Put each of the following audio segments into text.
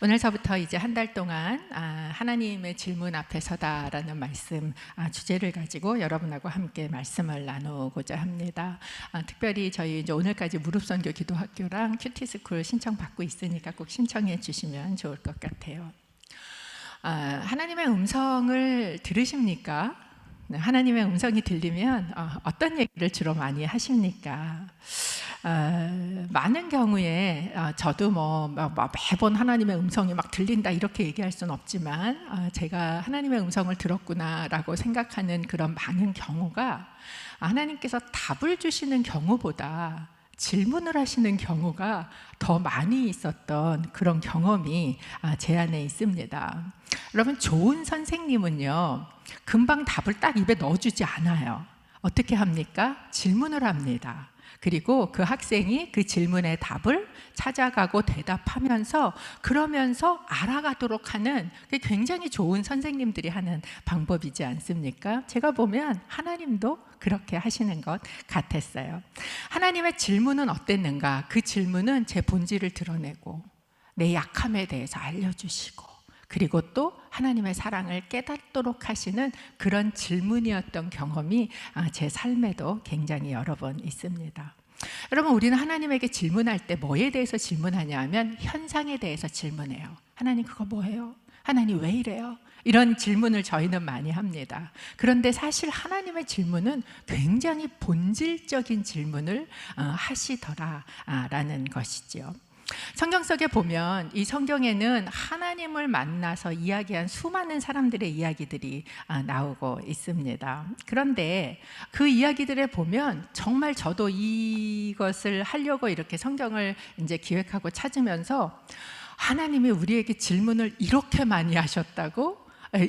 오늘서부터 이제 한 달 동안 하나님의 질문 앞에 서다라는 말씀 주제를 가지고 여러분하고 함께 말씀을 나누고자 합니다. 특별히 저희 이제 오늘까지 무릎선교 기도학교랑 큐티스쿨 신청받고 있으니까 꼭 신청해 주시면 좋을 것 같아요. 하나님의 음성을 들으십니까? 네, 하나님의 음성이 들리면 어떤 얘기를 주로 많이 하십니까? 많은 경우에 저도 매번 하나님의 음성이 막 들린다 이렇게 얘기할 수는 없지만 제가 하나님의 음성을 들었구나라고 생각하는 그런 많은 경우가 하나님께서 답을 주시는 경우보다 질문을 하시는 경우가 더 많이 있었던 그런 경험이 제 안에 있습니다. 여러분, 좋은 선생님은요 금방 답을 딱 입에 넣어주지 않아요. 어떻게 합니까? 질문을 합니다. 그리고 그 학생이 그 질문의 답을 찾아가고 대답하면서 그러면서 알아가도록 하는 굉장히 좋은 선생님들이 하는 방법이지 않습니까? 제가 보면 하나님도 그렇게 하시는 것 같았어요. 하나님의 질문은 어땠는가? 그 질문은 제 본질을 드러내고 내 약함에 대해서 알려주시고 그리고 또 하나님의 사랑을 깨닫도록 하시는 그런 질문이었던 경험이 제 삶에도 굉장히 여러 번 있습니다. 여러분, 우리는 하나님에게 질문할 때 뭐에 대해서 질문하냐 하면 현상에 대해서 질문해요. 하나님 그거 뭐예요? 하나님 왜 이래요? 이런 질문을 저희는 많이 합니다. 그런데 사실 하나님의 질문은 굉장히 본질적인 질문을 하시더라라는 것이지요. 성경 속에 보면 이 성경에는 하나님을 만나서 이야기한 수많은 사람들의 이야기들이 나오고 있습니다. 그런데 그 이야기들에 보면 정말 저도 이것을 하려고 이렇게 성경을 이제 기획하고 찾으면서 하나님이 우리에게 질문을 이렇게 많이 하셨다고?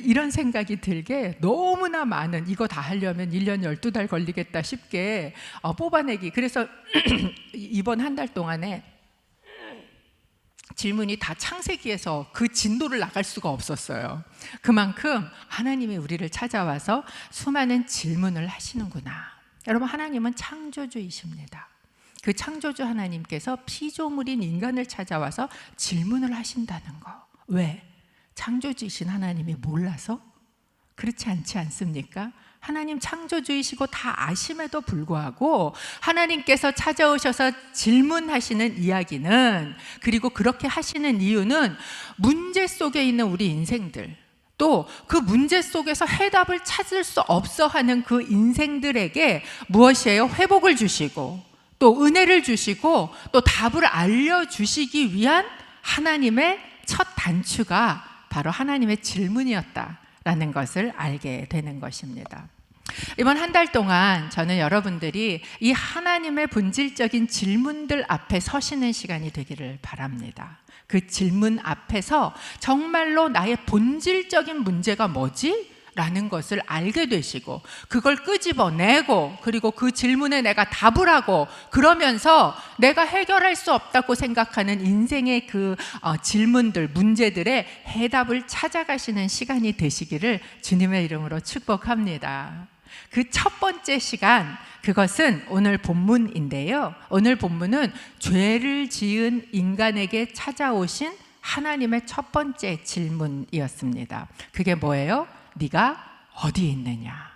이런 생각이 들게 너무나 많은, 이거 다 하려면 1년 12달 걸리겠다 싶게 뽑아내기. 그래서 이번 한 달 동안에 질문이 다 창세기에서 그 진도를 나갈 수가 없었어요. 그만큼 하나님이 우리를 찾아와서 수많은 질문을 하시는구나. 여러분, 하나님은 창조주이십니다. 그 창조주 하나님께서 피조물인 인간을 찾아와서 질문을 하신다는 거. 왜? 창조주이신 하나님이 몰라서? 그렇지 않지 않습니까? 하나님 창조주이시고 다 아심에도 불구하고 하나님께서 찾아오셔서 질문하시는 이야기는, 그리고 그렇게 하시는 이유는 문제 속에 있는 우리 인생들, 또 그 문제 속에서 해답을 찾을 수 없어 하는 그 인생들에게 무엇이에요? 회복을 주시고 또 은혜를 주시고 또 답을 알려주시기 위한 하나님의 첫 단추가 바로 하나님의 질문이었다라는 것을 알게 되는 것입니다. 이번 한 달 동안 저는 여러분들이 이 하나님의 본질적인 질문들 앞에 서시는 시간이 되기를 바랍니다. 그 질문 앞에서 정말로 나의 본질적인 문제가 뭐지? 라는 것을 알게 되시고 그걸 끄집어내고 그리고 그 질문에 내가 답을 하고 그러면서 내가 해결할 수 없다고 생각하는 인생의 그 질문들, 문제들의 해답을 찾아가시는 시간이 되시기를 주님의 이름으로 축복합니다. 그 첫 번째 시간, 그것은 오늘 본문인데요. 오늘 본문은 죄를 지은 인간에게 찾아오신 하나님의 첫 번째 질문이었습니다. 그게 뭐예요? 네가 어디 있느냐?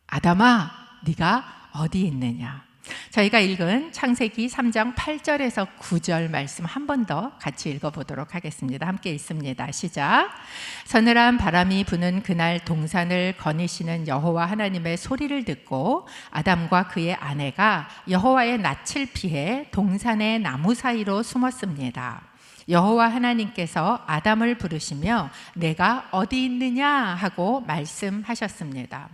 아담아, 네가 어디 있느냐? 저희가 읽은 창세기 3장 8절에서 9절 말씀 한 번 더 같이 읽어보도록 하겠습니다. 함께 읽습니다. 시작. 서늘한 바람이 부는 그날 동산을 거니시는 여호와 하나님의 소리를 듣고 아담과 그의 아내가 여호와의 낯을 피해 동산의 나무 사이로 숨었습니다. 여호와 하나님께서 아담을 부르시며 내가 어디 있느냐 하고 말씀하셨습니다.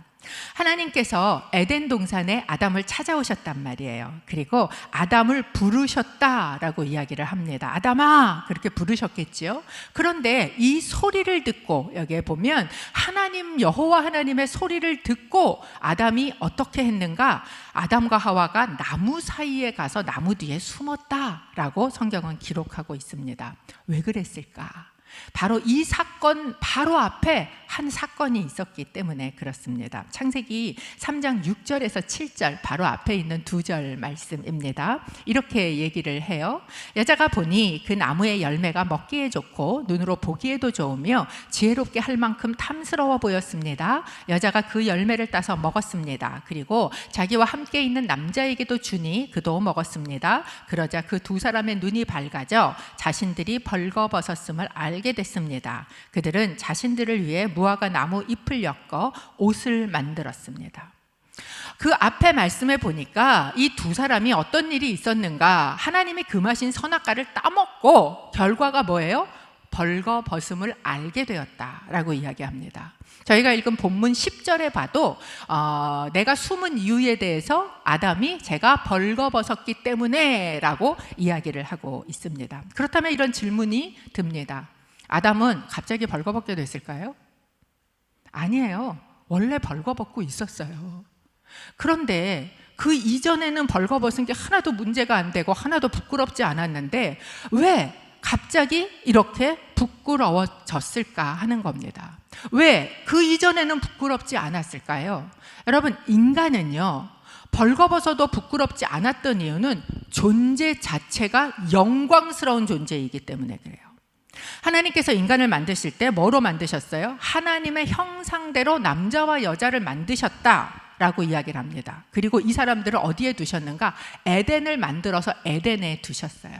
하나님께서 에덴 동산에 아담을 찾아오셨단 말이에요. 그리고 아담을 부르셨다라고 이야기를 합니다. 아담아, 그렇게 부르셨겠지요. 그런데 이 소리를 듣고, 여기에 보면 하나님, 여호와 하나님의 소리를 듣고 아담이 어떻게 했는가? 아담과 하와가 나무 사이에 가서 나무 뒤에 숨었다라고 성경은 기록하고 있습니다. 왜 그랬을까? 바로 이 사건 바로 앞에 한 사건이 있었기 때문에 그렇습니다. 창세기 3장 6절에서 7절 바로 앞에 있는 2절 말씀입니다. 이렇게 얘기를 해요. 여자가 보니 그 나무의 열매가 먹기에 좋고 눈으로 보기에도 좋으며 지혜롭게 할 만큼 탐스러워 보였습니다. 여자가 그 열매를 따서 먹었습니다. 그리고 자기와 함께 있는 남자에게도 주니 그도 먹었습니다. 그러자 그 두 사람의 눈이 밝아져 자신들이 벌거벗었음을 알게 됐습니다. 그들은 자신들을 위해 무화과 나무 잎을 엮어 옷을 만들었습니다. 그 앞에 말씀에 보니까 이 두 사람이 어떤 일이 있었는가, 하나님이 금하신 선악과를 따먹고 결과가 뭐예요? 벌거벗음을 알게 되었다라고 이야기합니다. 저희가 읽은 본문 10절에 봐도 내가 숨은 이유에 대해서 아담이 제가 벌거벗었기 때문에 라고 이야기를 하고 있습니다. 그렇다면 이런 질문이 듭니다. 아담은 갑자기 벌거벗게 됐을까요? 아니에요. 원래 벌거벗고 있었어요. 그런데 그 이전에는 벌거벗은 게 하나도 문제가 안 되고 하나도 부끄럽지 않았는데 왜 갑자기 이렇게 부끄러워졌을까 하는 겁니다. 왜 그 이전에는 부끄럽지 않았을까요? 여러분, 인간은요, 벌거벗어도 부끄럽지 않았던 이유는 존재 자체가 영광스러운 존재이기 때문에 그래요. 하나님께서 인간을 만드실 때 뭐로 만드셨어요? 하나님의 형상대로 남자와 여자를 만드셨다라고 이야기를 합니다. 그리고 이 사람들을 어디에 두셨는가? 에덴을 만들어서 에덴에 두셨어요.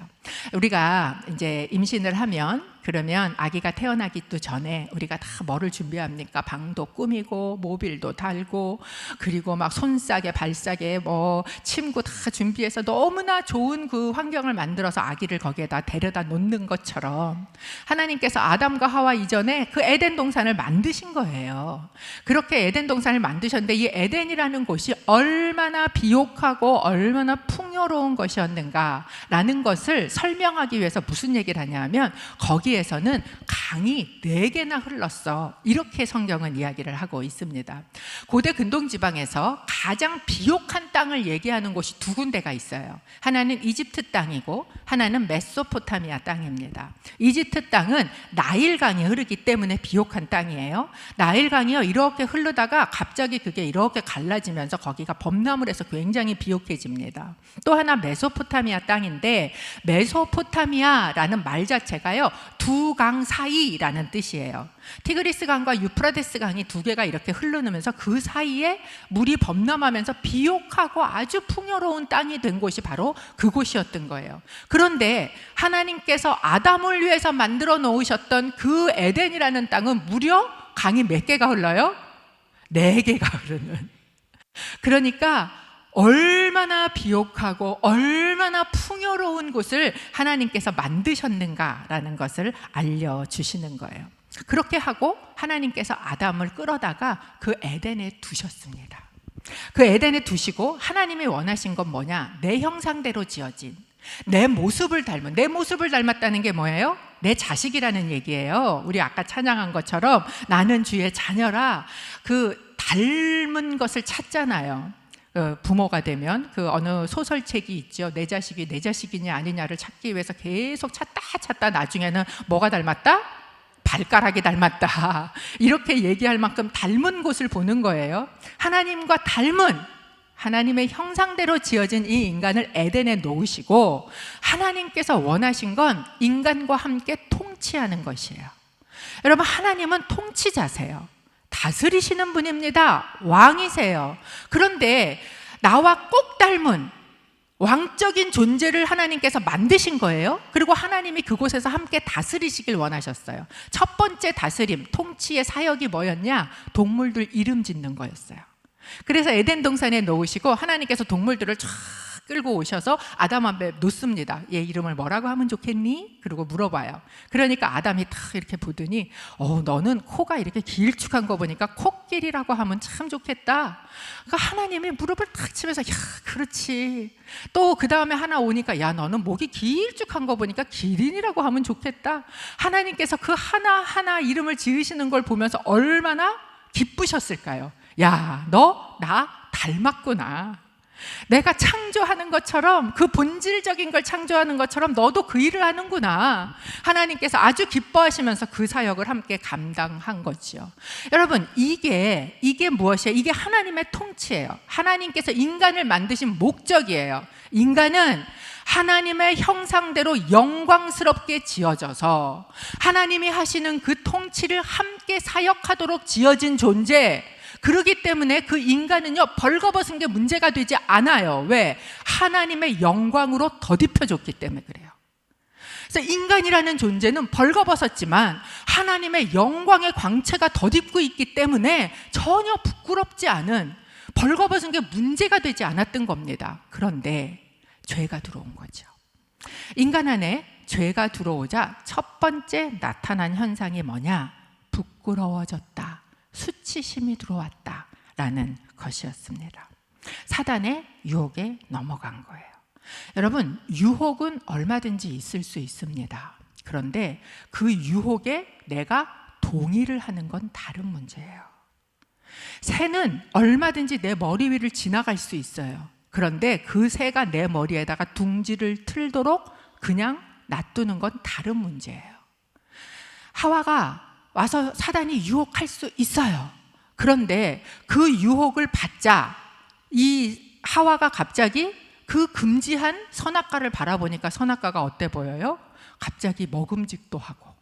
우리가 이제 임신을 하면, 그러면 아기가 태어나기도 전에 우리가 다 뭐를 준비합니까? 방도 꾸미고 모빌도 달고 그리고 막 손싸개 발싸개 뭐 침구 다 준비해서 너무나 좋은 그 환경을 만들어서 아기를 거기에다 데려다 놓는 것처럼 하나님께서 아담과 하와 이전에 그 에덴 동산을 만드신 거예요. 그렇게 에덴 동산을 만드셨는데 이 에덴이라는 곳이 얼마나 비옥하고 얼마나 풍요로운 것이었는가라는 것을 설명하기 위해서 무슨 얘기를 하냐면, 거기에서는 강이 4개나 흘렀어, 이렇게 성경은 이야기를 하고 있습니다. 고대 근동지방에서 가장 비옥한 땅을 얘기하는 곳이 2군데가 있어요. 하나는 이집트 땅이고 하나는 메소포타미아 땅입니다. 이집트 땅은 나일강이 흐르기 때문에 비옥한 땅이에요. 나일강이요, 이렇게 흐르다가 갑자기 그게 이렇게 갈라지면서 거기가 범람을 해서 굉장히 비옥해집니다. 또 하나 메소포타미아 땅인데, 메소포타미아라는 말 자체가요, 두 강 사이라는 뜻이에요. 티그리스 강과 유프라데스 강이 2개가 이렇게 흐르면서 그 사이에 물이 범람하면서 비옥하고 아주 풍요로운 땅이 된 곳이 바로 그곳이었던 거예요. 그런데 하나님께서 아담을 위해서 만들어 놓으셨던 그 에덴이라는 땅은 무려 강이 몇 개가 흘러요? 4개가 흐르는. 그러니까 얼마나 비옥하고 얼마나 풍요로운 곳을 하나님께서 만드셨는가라는 것을 알려주시는 거예요. 그렇게 하고 하나님께서 아담을 끌어다가 그 에덴에 두셨습니다. 그 에덴에 두시고 하나님이 원하신 건 뭐냐? 내 형상대로 지어진 내 모습을 닮은, 내 모습을 닮았다는 게 뭐예요? 내 자식이라는 얘기예요. 우리 아까 찬양한 것처럼 나는 주의 자녀라, 그 닮은 것을 찾잖아요. 부모가 되면 그 어느 소설책이 있죠. 내 자식이 내 자식이냐 아니냐를 찾기 위해서 계속 찾다 나중에는 뭐가 닮았다? 발가락이 닮았다, 이렇게 얘기할 만큼 닮은 곳을 보는 거예요. 하나님과 닮은, 하나님의 형상대로 지어진 이 인간을 에덴에 놓으시고 하나님께서 원하신 건 인간과 함께 통치하는 것이에요. 여러분, 하나님은 통치자세요. 다스리시는 분입니다. 왕이세요. 그런데 나와 꼭 닮은 왕적인 존재를 하나님께서 만드신 거예요. 그리고 하나님이 그곳에서 함께 다스리시길 원하셨어요. 첫 번째 다스림, 통치의 사역이 뭐였냐? 동물들 이름 짓는 거였어요. 그래서 에덴 동산에 놓으시고 하나님께서 동물들을 쫙 끌고 오셔서 아담 앞에 놓습니다. 얘 이름을 뭐라고 하면 좋겠니? 그리고 물어봐요. 그러니까 아담이 탁 이렇게 보더니 너는 코가 이렇게 길쭉한 거 보니까 코끼리라고 하면 참 좋겠다. 그러니까 하나님이 무릎을 탁 치면서 야, 그렇지. 또 그 다음에 하나 오니까 야, 너는 목이 길쭉한 거 보니까 기린이라고 하면 좋겠다. 하나님께서 그 하나하나 이름을 지으시는 걸 보면서 얼마나 기쁘셨을까요? 야, 너 나 닮았구나. 내가 창조하는 것처럼, 그 본질적인 걸 창조하는 것처럼 너도 그 일을 하는구나. 하나님께서 아주 기뻐하시면서 그 사역을 함께 감당한 거죠. 여러분, 이게 무엇이에요? 이게 하나님의 통치예요. 하나님께서 인간을 만드신 목적이에요. 인간은 하나님의 형상대로 영광스럽게 지어져서 하나님이 하시는 그 통치를 함께 사역하도록 지어진 존재. 그렇기 때문에 그 인간은요, 벌거벗은 게 문제가 되지 않아요. 왜? 하나님의 영광으로 덧입혀졌기 때문에 그래요. 그래서 인간이라는 존재는 벌거벗었지만 하나님의 영광의 광채가 덧입고 있기 때문에 전혀 부끄럽지 않은, 벌거벗은 게 문제가 되지 않았던 겁니다. 그런데 죄가 들어온 거죠. 인간 안에 죄가 들어오자 첫 번째 나타난 현상이 뭐냐? 부끄러워졌다, 수치심이 들어왔다라는 것이었습니다. 사단의 유혹에 넘어간 거예요. 여러분, 유혹은 얼마든지 있을 수 있습니다. 그런데 그 유혹에 내가 동의를 하는 건 다른 문제예요. 새는 얼마든지 내 머리 위를 지나갈 수 있어요. 그런데 그 새가 내 머리에다가 둥지를 틀도록 그냥 놔두는 건 다른 문제예요. 하와가 와서 사단이 유혹할 수 있어요. 그런데 그 유혹을 받자 이 하와가 갑자기 그 금지한 선악과를 바라보니까 선악과가 어때 보여요? 갑자기 먹음직도 하고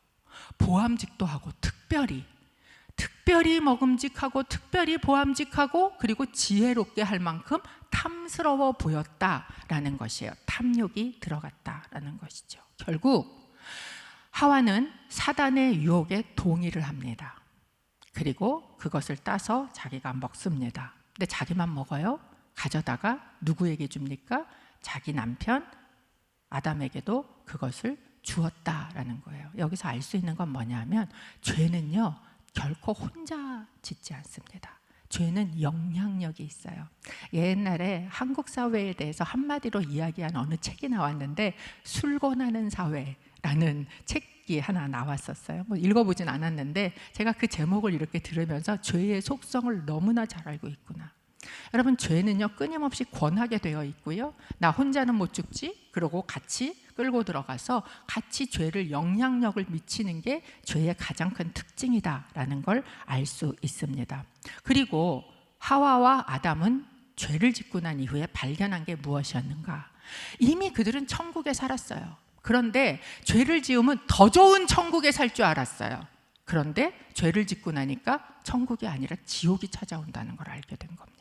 보암직도 하고 특별히 먹음직하고 특별히 보암직하고 그리고 지혜롭게 할 만큼 탐스러워 보였다라는 것이에요. 탐욕이 들어갔다라는 것이죠. 결국 하와는 사단의 유혹에 동의를 합니다. 그리고 그것을 따서 자기가 먹습니다. 근데 자기만 먹어요? 가져다가 누구에게 줍니까? 자기 남편 아담에게도 그것을 주었다라는 거예요. 여기서 알 수 있는 건 뭐냐면 죄는요, 결코 혼자 짓지 않습니다. 죄는 영향력이 있어요. 옛날에 한국 사회에 대해서 한마디로 이야기한 어느 책이 나왔는데 술권하는 사회라는 책이 하나 나왔었어요. 뭐 읽어보진 않았는데 제가 그 제목을 이렇게 들으면서 죄의 속성을 너무나 잘 알고 있구나. 여러분, 죄는요 끊임없이 권하게 되어 있고요, 나 혼자는 못 죽지? 그러고 같이 끌고 들어가서 같이 죄를 영향력을 미치는 게 죄의 가장 큰 특징이다라는 걸 알 수 있습니다. 그리고 하와와 아담은 죄를 짓고 난 이후에 발견한 게 무엇이었는가? 이미 그들은 천국에 살았어요. 그런데 죄를 지으면 더 좋은 천국에 살 줄 알았어요. 그런데 죄를 짓고 나니까 천국이 아니라 지옥이 찾아온다는 걸 알게 된 겁니다.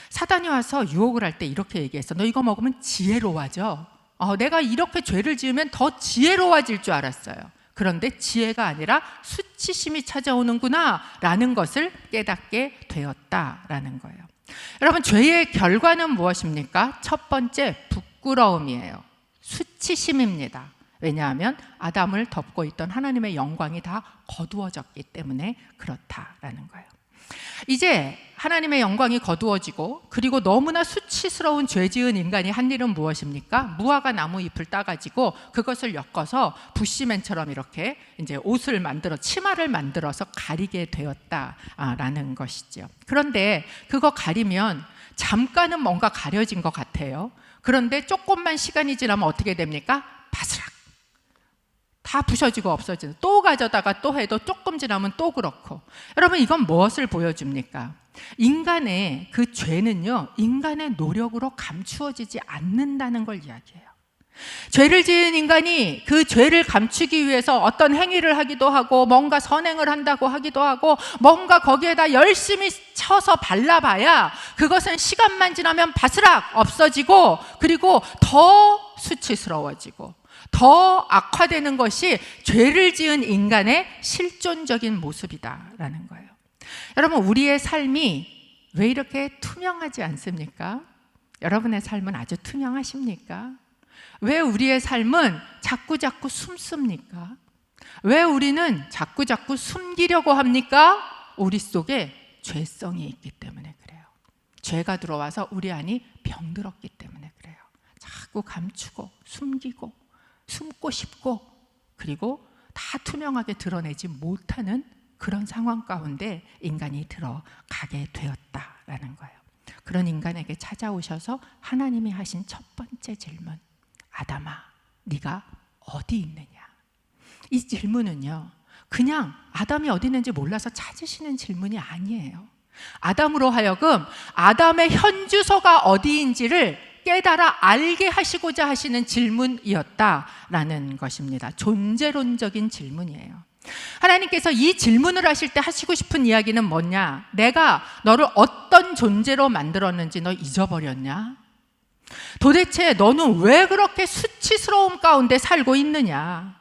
사단이 와서 유혹을 할 때 이렇게 얘기했어. 너 이거 먹으면 지혜로워져. 내가 이렇게 죄를 지으면 더 지혜로워질 줄 알았어요. 그런데 지혜가 아니라 수치심이 찾아오는구나 라는 것을 깨닫게 되었다라는 거예요. 여러분, 죄의 결과는 무엇입니까? 첫 번째, 부끄러움이에요. 수치심입니다. 왜냐하면 아담을 덮고 있던 하나님의 영광이 다 거두어졌기 때문에 그렇다라는 거예요. 이제 하나님의 영광이 거두어지고 그리고 너무나 수치스러운 죄 지은 인간이 한 일은 무엇입니까? 무화과 나무 잎을 따가지고 그것을 엮어서 부시맨처럼 이렇게 이제 옷을 만들어, 치마를 만들어서 가리게 되었다라는 것이죠. 그런데 그거 가리면 잠깐은 뭔가 가려진 것 같아요. 그런데 조금만 시간이 지나면 어떻게 됩니까? 바스락 다 부셔지고 없어지는, 또 가져다가 또 해도 조금 지나면 또 그렇고. 여러분, 이건 무엇을 보여줍니까? 인간의 그 죄는요, 인간의 노력으로 감추어지지 않는다는 걸 이야기해요. 죄를 지은 인간이 그 죄를 감추기 위해서 어떤 행위를 하기도 하고 뭔가 선행을 한다고 하기도 하고 뭔가 거기에다 열심히 쳐서 발라봐야 그것은 시간만 지나면 바스락 없어지고 그리고 더 수치스러워지고 더 악화되는 것이 죄를 지은 인간의 실존적인 모습이다라는 거예요. 여러분, 우리의 삶이 왜 이렇게 투명하지 않습니까? 여러분의 삶은 아주 투명하십니까? 왜 우리의 삶은 자꾸자꾸 숨습니까? 왜 우리는 자꾸자꾸 숨기려고 합니까? 우리 속에 죄성이 있기 때문에 그래요. 죄가 들어와서 우리 안이 병들었기 때문에 그래요. 자꾸 감추고 숨기고 숨고 싶고 그리고 다 투명하게 드러내지 못하는 그런 상황 가운데 인간이 들어가게 되었다라는 거예요. 그런 인간에게 찾아오셔서 하나님이 하신 첫 번째 질문, 아담아, 네가 어디 있느냐? 이 질문은요, 그냥 아담이 어디 있는지 몰라서 찾으시는 질문이 아니에요. 아담으로 하여금 아담의 현 주소가 어디인지를 깨달아 알게 하시고자 하시는 질문이었다라는 것입니다. 존재론적인 질문이에요. 하나님께서 이 질문을 하실 때 하시고 싶은 이야기는 뭐냐? 내가 너를 어떤 존재로 만들었는지 너 잊어버렸냐? 도대체 너는 왜 그렇게 수치스러움 가운데 살고 있느냐?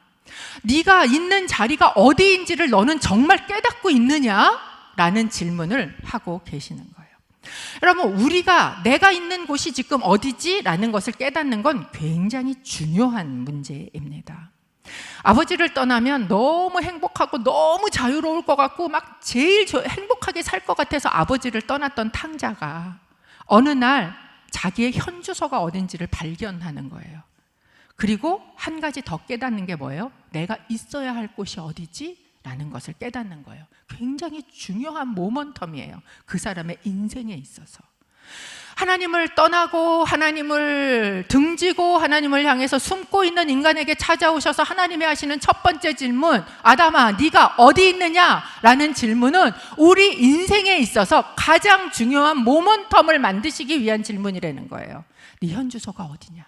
네가 있는 자리가 어디인지를 너는 정말 깨닫고 있느냐? 라는 질문을 하고 계시는 거예요. 여러분, 우리가 내가 있는 곳이 지금 어디지? 라는 것을 깨닫는 건 굉장히 중요한 문제입니다. 아버지를 떠나면 너무 행복하고 너무 자유로울 것 같고 막 제일 행복하게 살 것 같아서 아버지를 떠났던 탕자가 어느 날 자기의 현 주소가 어딘지를 발견하는 거예요. 그리고 한 가지 더 깨닫는 게 뭐예요? 내가 있어야 할 곳이 어디지? 라는 것을 깨닫는 거예요. 굉장히 중요한 모먼텀이에요. 그 사람의 인생에 있어서. 하나님을 떠나고 하나님을 등지고 하나님을 향해서 숨고 있는 인간에게 찾아오셔서 하나님이 하시는 첫 번째 질문, 아담아, 네가 어디 있느냐? 라는 질문은 우리 인생에 있어서 가장 중요한 모먼텀을 만드시기 위한 질문이라는 거예요. 네 현 주소가 어디냐?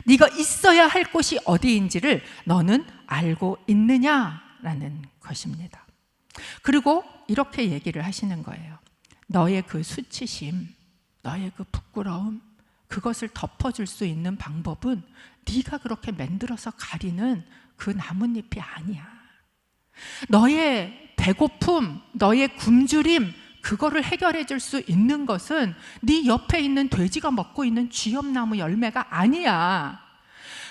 네가 있어야 할 곳이 어디인지를 너는 알고 있느냐라는 것입니다. 그리고 이렇게 얘기를 하시는 거예요. 너의 그 수치심, 너의 그 부끄러움, 그것을 덮어줄 수 있는 방법은 네가 그렇게 만들어서 가리는 그 나뭇잎이 아니야. 너의 배고픔, 너의 굶주림, 그거를 해결해 줄 수 있는 것은 네 옆에 있는 돼지가 먹고 있는 쥐염나무 열매가 아니야.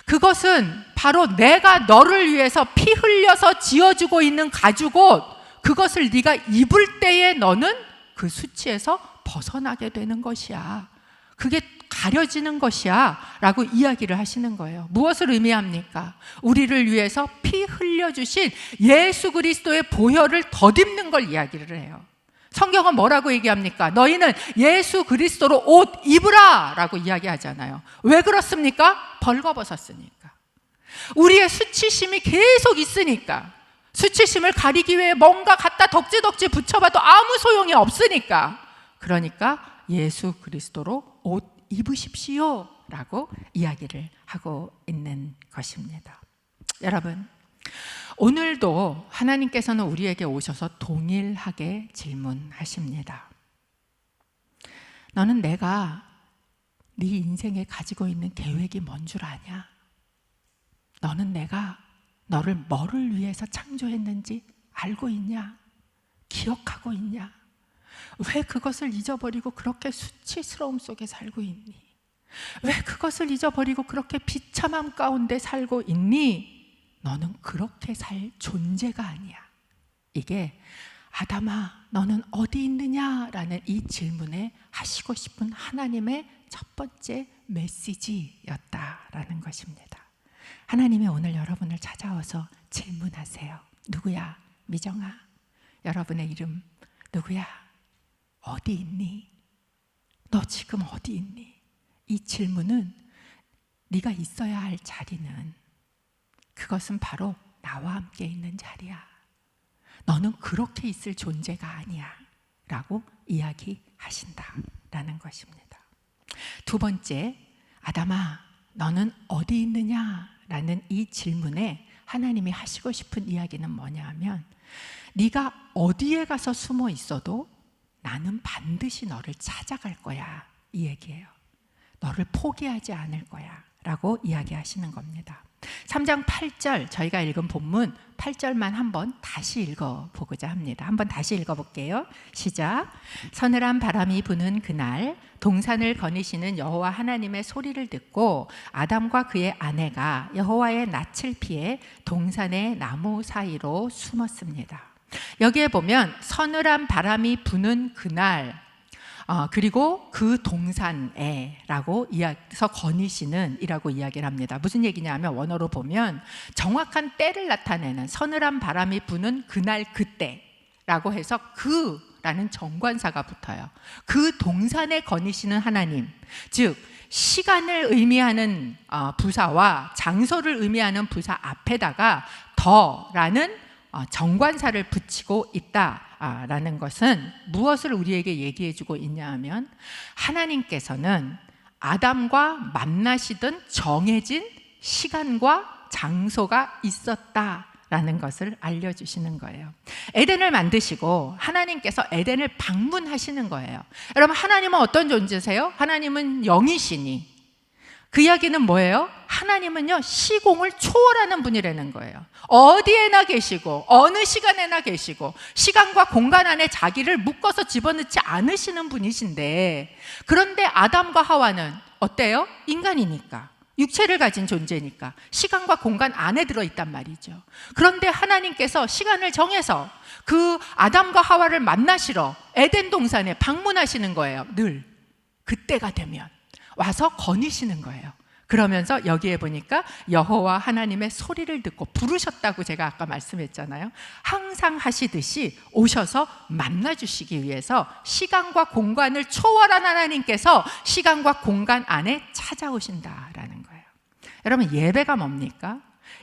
그것은 바로 내가 너를 위해서 피 흘려서 지어주고 있는 가죽옷, 그것을 네가 입을 때에 너는 그 수치에서 벗어나게 되는 것이야. 그게 가려지는 것이야 라고 이야기를 하시는 거예요. 무엇을 의미합니까? 우리를 위해서 피 흘려주신 예수 그리스도의 보혈을 덧입는 걸 이야기를 해요. 성경은 뭐라고 얘기합니까? 너희는 예수 그리스도로 옷 입으라 라고 이야기하잖아요. 왜 그렇습니까? 벌거벗었으니까. 우리의 수치심이 계속 있으니까. 수치심을 가리기 위해 뭔가 갖다 덕지덕지 붙여봐도 아무 소용이 없으니까. 그러니까 예수 그리스도로 옷 입으십시오 라고 이야기를 하고 있는 것입니다. 여러분, 오늘도 하나님께서는 우리에게 오셔서 동일하게 질문하십니다. 너는 내가 네 인생에 가지고 있는 계획이 뭔 줄 아냐? 너는 내가 너를 뭐를 위해서 창조했는지 알고 있냐? 기억하고 있냐? 왜 그것을 잊어버리고 그렇게 수치스러움 속에 살고 있니? 왜 그것을 잊어버리고 그렇게 비참함 가운데 살고 있니? 너는 그렇게 살 존재가 아니야. 이게 아담아, 너는 어디 있느냐라는 이 질문에 하시고 싶은 하나님의 첫 번째 메시지였다라는 것입니다. 하나님이 오늘 여러분을 찾아와서 질문하세요. 누구야? 미정아, 여러분의 이름 누구야? 어디 있니? 너 지금 어디 있니? 이 질문은 네가 있어야 할 자리는, 그것은 바로 나와 함께 있는 자리야. 너는 그렇게 있을 존재가 아니야 라고 이야기하신다라는 것입니다. 두 번째, 아담아, 너는 어디 있느냐? 라는 이 질문에 하나님이 하시고 싶은 이야기는 뭐냐 하면, 네가 어디에 가서 숨어 있어도 나는 반드시 너를 찾아갈 거야, 이 얘기예요. 너를 포기하지 않을 거야 라고 이야기하시는 겁니다. 3장 8절, 저희가 읽은 본문 8절만 한번 다시 읽어보고자 합니다. 한번 다시 읽어볼게요. 시작. 서늘한 바람이 부는 그날 동산을 거니시는 여호와 하나님의 소리를 듣고 아담과 그의 아내가 여호와의 낯을 피해 동산의 나무 사이로 숨었습니다. 여기에 보면 서늘한 바람이 부는 그날, 그리고 그 동산에 라고 이야기해서 거니시는 이라고 이야기를 합니다. 무슨 얘기냐 하면 원어로 보면 정확한 때를 나타내는, 서늘한 바람이 부는 그날 그때 라고 해서 그 라는 정관사가 붙어요. 그 동산에 거니시는 하나님, 즉 시간을 의미하는 부사와 장소를 의미하는 부사 앞에다가 더라는 정관사를 붙이고 있다라는 것은 무엇을 우리에게 얘기해주고 있냐 하면, 하나님께서는 아담과 만나시던 정해진 시간과 장소가 있었다라는 것을 알려주시는 거예요. 에덴을 만드시고 하나님께서 에덴을 방문하시는 거예요. 여러분, 하나님은 어떤 존재세요? 하나님은 영이시니, 그 이야기는 뭐예요? 하나님은요, 시공을 초월하는 분이라는 거예요. 어디에나 계시고 어느 시간에나 계시고 시간과 공간 안에 자기를 묶어서 집어넣지 않으시는 분이신데, 그런데 아담과 하와는 어때요? 인간이니까, 육체를 가진 존재니까 시간과 공간 안에 들어있단 말이죠. 그런데 하나님께서 시간을 정해서 그 아담과 하와를 만나시러 에덴 동산에 방문하시는 거예요. 늘 그때가 되면 와서 거니시는 거예요. 그러면서 여기에 보니까 여호와 하나님의 소리를 듣고 부르셨다고 제가 아까 말씀했잖아요. 항상 하시듯이 오셔서 만나주시기 위해서 시간과 공간을 초월한 하나님께서 시간과 공간 안에 찾아오신다라는 거예요. 여러분, 예배가 뭡니까?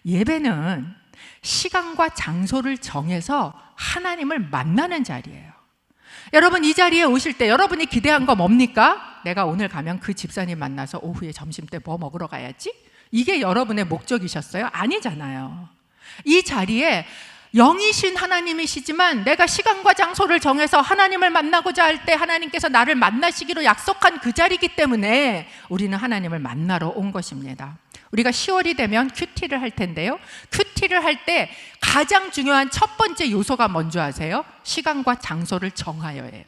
예배는 시간과 장소를 정해서 하나님을 만나는 자리예요. 여러분, 이 자리에 오실 때 여러분이 기대한 거 뭡니까? 내가 오늘 가면 그 집사님 만나서 오후에 점심 때 뭐 먹으러 가야지? 이게 여러분의 목적이셨어요? 아니잖아요. 이 자리에 영이신 하나님이시지만 내가 시간과 장소를 정해서 하나님을 만나고자 할 때 하나님께서 나를 만나시기로 약속한 그 자리이기 때문에 우리는 하나님을 만나러 온 것입니다. 우리가 10월이 되면 큐티를 할 텐데요, 큐티를 할 때 가장 중요한 첫 번째 요소가 뭔지 아세요? 시간과 장소를 정하여예요.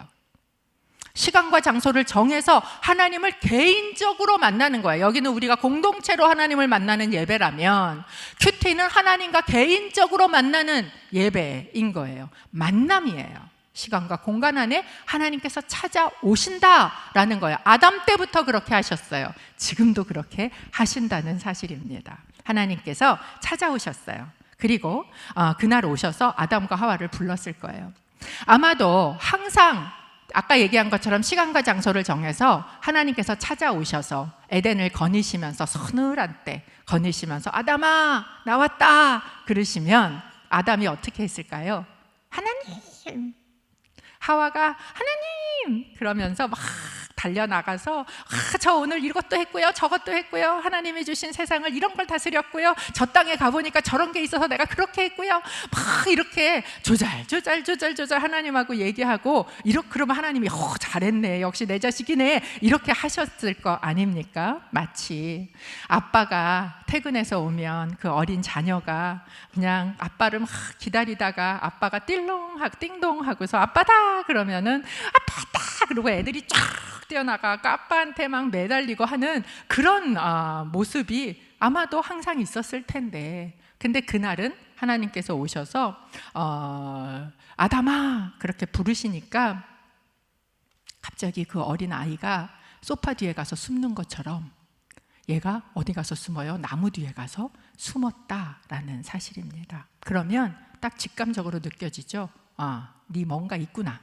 시간과 장소를 정해서 하나님을 개인적으로 만나는 거예요. 여기는 우리가 공동체로 하나님을 만나는 예배라면, 큐티는 하나님과 개인적으로 만나는 예배인 거예요. 만남이에요. 시간과 공간 안에 하나님께서 찾아오신다라는 거예요. 아담 때부터 그렇게 하셨어요. 지금도 그렇게 하신다는 사실입니다. 하나님께서 찾아오셨어요. 그리고 그날 오셔서 아담과 하와를 불렀을 거예요. 아마도 항상 아까 얘기한 것처럼 시간과 장소를 정해서 하나님께서 찾아오셔서 에덴을 거니시면서 서늘한 때 거니시면서 아담아 나왔다 그러시면 아담이 어떻게 했을까요? 하나님, 하와가 하나님 그러면서 막 달려나가서 저 오늘 이것도 했고요, 저것도 했고요, 하나님이 주신 세상을 이런 걸 다스렸고요, 저 땅에 가보니까 저런 게 있어서 내가 그렇게 했고요, 막 이렇게 조잘 하나님하고 얘기하고, 그러면 하나님이 잘했네, 역시 내 자식이네, 이렇게 하셨을 거 아닙니까? 마치 아빠가 퇴근해서 오면 그 어린 자녀가 그냥 아빠를 막 기다리다가 아빠가 띵동 하고서 아빠다 그러면은 아빠다 그러고 애들이 쫙 뛰어나가 아빠한테 막 매달리고 하는 그런 모습이 아마도 항상 있었을 텐데, 근데 그날은 하나님께서 오셔서 아담아 그렇게 부르시니까 갑자기 그 어린 아이가 소파 뒤에 가서 숨는 것처럼 얘가 어디 가서 숨어요? 나무 뒤에 가서 숨었다라는 사실입니다. 그러면 딱 직감적으로 느껴지죠? 네 뭔가 있구나,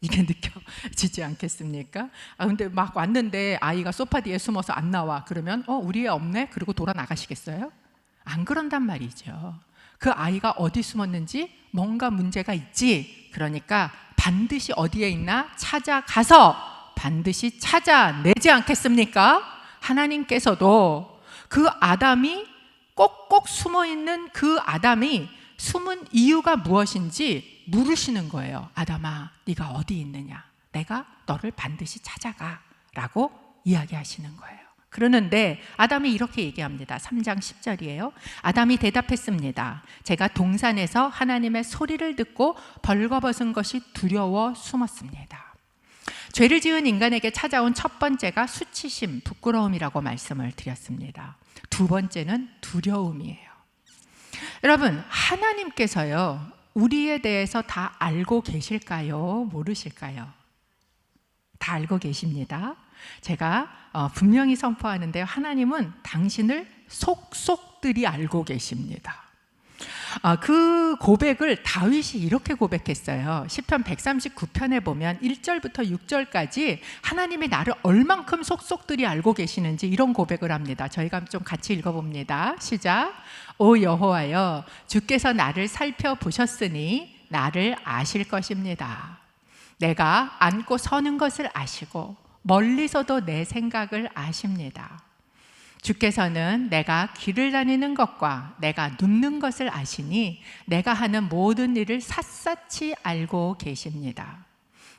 이게 느껴지지 않겠습니까? 근데 막 왔는데 아이가 소파 뒤에 숨어서 안 나와 그러면 우리 애 없네? 그리고 돌아 나가시겠어요? 안 그런단 말이죠. 그 아이가 어디 숨었는지 뭔가 문제가 있지. 그러니까 반드시 어디에 있나 찾아가서 반드시 찾아내지 않겠습니까? 하나님께서도 그 아담이 꼭꼭 숨어있는 그 아담이 숨은 이유가 무엇인지 물으시는 거예요. 아담아 네가 어디 있느냐, 내가 너를 반드시 찾아가 라고 이야기하시는 거예요. 그러는데 아담이 이렇게 얘기합니다. 3장 10절이에요. 아담이 대답했습니다. 제가 동산에서 하나님의 소리를 듣고 벌거벗은 것이 두려워 숨었습니다. 죄를 지은 인간에게 찾아온 첫 번째가 수치심, 부끄러움이라고 말씀을 드렸습니다. 두 번째는 두려움이에요. 여러분, 하나님께서요 우리에 대해서 다 알고 계실까요? 모르실까요? 다 알고 계십니다. 제가 분명히 선포하는데요, 하나님은 당신을 속속들이 알고 계십니다. 그 고백을 다윗이 이렇게 고백했어요. 시편 139편에 보면 1절부터 6절까지 하나님이 나를 얼만큼 속속들이 알고 계시는지 이런 고백을 합니다. 저희가 좀 같이 읽어봅니다. 시작. 오 여호와여, 주께서 나를 살펴보셨으니 나를 아실 것입니다. 내가 앉고 서는 것을 아시고 멀리서도 내 생각을 아십니다. 주께서는 내가 길을 다니는 것과 내가 눕는 것을 아시니 내가 하는 모든 일을 샅샅이 알고 계십니다.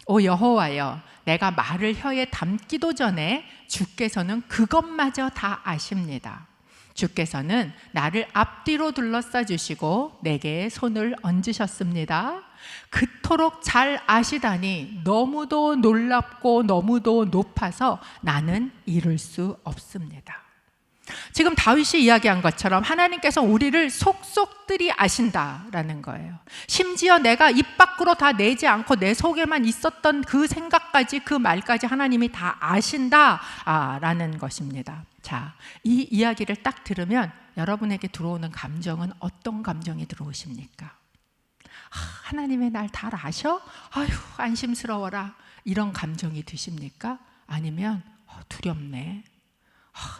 오 여호와여, 내가 말을 혀에 담기도 전에 주께서는 그것마저 다 아십니다. 주께서는 나를 앞뒤로 둘러싸 주시고 내게 손을 얹으셨습니다. 그토록 잘 아시다니 너무도 놀랍고 너무도 높아서 나는 이룰 수 없습니다. 지금 다윗이 이야기한 것처럼 하나님께서 우리를 속속들이 아신다라는 거예요. 심지어 내가 입 밖으로 다 내지 않고 내 속에만 있었던 그 생각까지, 그 말까지 하나님이 다 아신다라는 것입니다. 자, 이 이야기를 딱 들으면 여러분에게 들어오는 감정은 어떤 감정이 들어오십니까? 하나님의 날 다 아셔? 아휴, 안심스러워라, 이런 감정이 드십니까? 아니면 두렵네,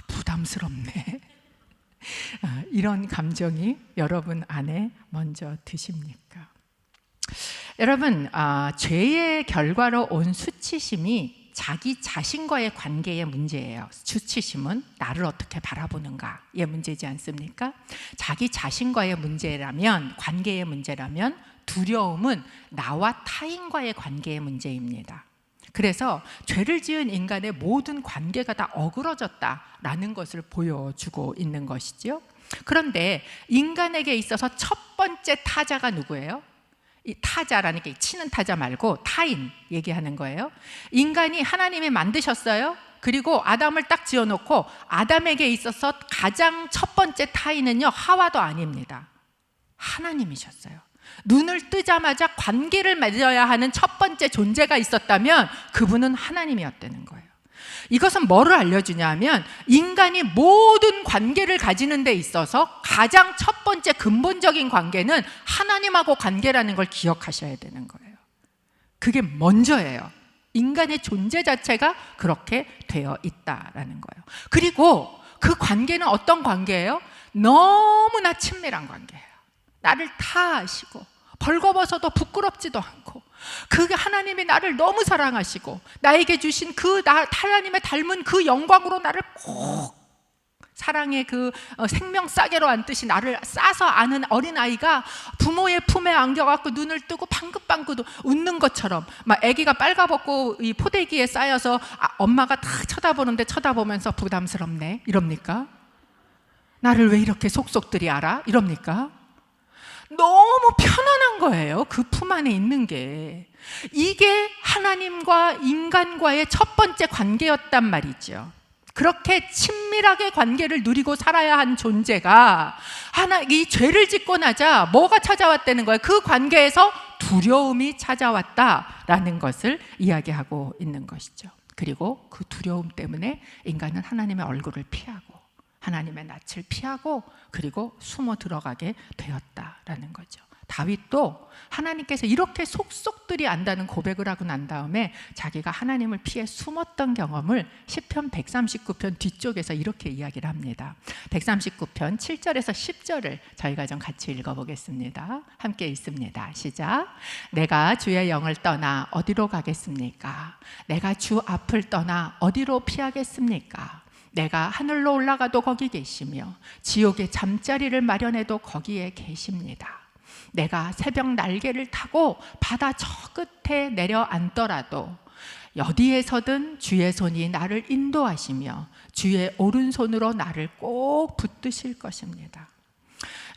부담스럽네, 이런 감정이 여러분 안에 먼저 드십니까? 여러분, 죄의 결과로 온 수치심이 자기 자신과의 관계의 문제예요. 수치심은 나를 어떻게 바라보는가의 문제지 않습니까? 자기 자신과의 문제라면, 관계의 문제라면, 두려움은 나와 타인과의 관계의 문제입니다. 그래서 죄를 지은 인간의 모든 관계가 다 어그러졌다라는 것을 보여주고 있는 것이죠. 그런데 인간에게 있어서 첫 번째 타자가 누구예요? 이 타자라는 게 치는 타자 말고 타인 얘기하는 거예요. 인간이 하나님이 만드셨어요. 그리고 아담을 딱 지어놓고 아담에게 있어서 가장 첫 번째 타인은요, 하와도 아닙니다. 하나님이셨어요. 눈을 뜨자마자 관계를 맺어야 하는 첫 번째 존재가 있었다면 그분은 하나님이었다는 거예요. 이것은 뭐를 알려주냐면, 인간이 모든 관계를 가지는 데 있어서 가장 첫 번째 근본적인 관계는 하나님하고 관계라는 걸 기억하셔야 되는 거예요. 그게 먼저예요. 인간의 존재 자체가 그렇게 되어 있다라는 거예요. 그리고 그 관계는 어떤 관계예요? 너무나 친밀한 관계예요. 나를 다 아시고 벌거벗어도 부끄럽지도 않고, 그 하나님이 나를 너무 사랑하시고 나에게 주신 그 하나님의 닮은 그 영광으로 나를 꼭 사랑의 그 생명 싸개로 안듯이 나를 싸서 안은 어린아이가 부모의 품에 안겨갖고 눈을 뜨고 방긋방긋 웃는 것처럼, 막 아기가 빨가벗고 이 포대기에 쌓여서 엄마가 다 쳐다보는데 쳐다보면서 부담스럽네 이럽니까? 나를 왜 이렇게 속속들이 알아? 이럽니까? 너무 편안한 거예요. 그 품 안에 있는 게. 이게 하나님과 인간과의 첫 번째 관계였단 말이죠. 그렇게 친밀하게 관계를 누리고 살아야 한 존재가 이 죄를 짓고 나자 뭐가 찾아왔다는 거예요? 그 관계에서 두려움이 찾아왔다라는 것을 이야기하고 있는 것이죠. 그리고 그 두려움 때문에 인간은 하나님의 얼굴을 피하고 하나님의 낯을 피하고 그리고 숨어 들어가게 되었다라는 거죠. 다윗도 하나님께서 이렇게 속속들이 안다는 고백을 하고 난 다음에 자기가 하나님을 피해 숨었던 경험을 시편 139편 뒤쪽에서 이렇게 이야기를 합니다. 139편 7절에서 10절을 저희가 좀 같이 읽어보겠습니다. 함께 읽습니다. 시작. 내가 주의 영을 떠나 어디로 가겠습니까? 내가 주 앞을 떠나 어디로 피하겠습니까? 내가 하늘로 올라가도 거기 계시며 지옥의 잠자리를 마련해도 거기에 계십니다. 내가 새벽 날개를 타고 바다 저 끝에 내려앉더라도 어디에서든 주의 손이 나를 인도하시며 주의 오른손으로 나를 꼭 붙드실 것입니다.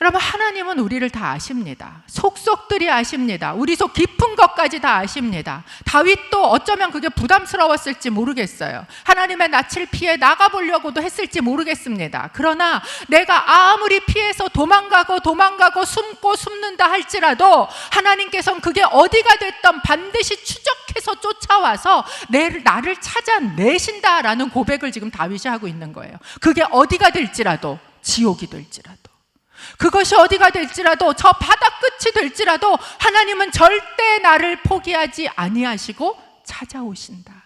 여러분, 하나님은 우리를 다 아십니다. 속속들이 아십니다. 우리 속 깊은 것까지 다 아십니다. 다윗도 어쩌면 그게 부담스러웠을지 모르겠어요. 하나님의 낯을 피해 나가보려고도 했을지 모르겠습니다. 그러나 내가 아무리 피해서 도망가고 숨고 숨는다 할지라도 하나님께서는 그게 어디가 됐던 반드시 추적해서 쫓아와서 나를 찾아내신다라는 고백을 지금 다윗이 하고 있는 거예요. 그게 어디가 될지라도, 지옥이 될지라도. 그것이 어디가 될지라도, 저 바다 끝이 될지라도 하나님은 절대 나를 포기하지 아니하시고 찾아오신다.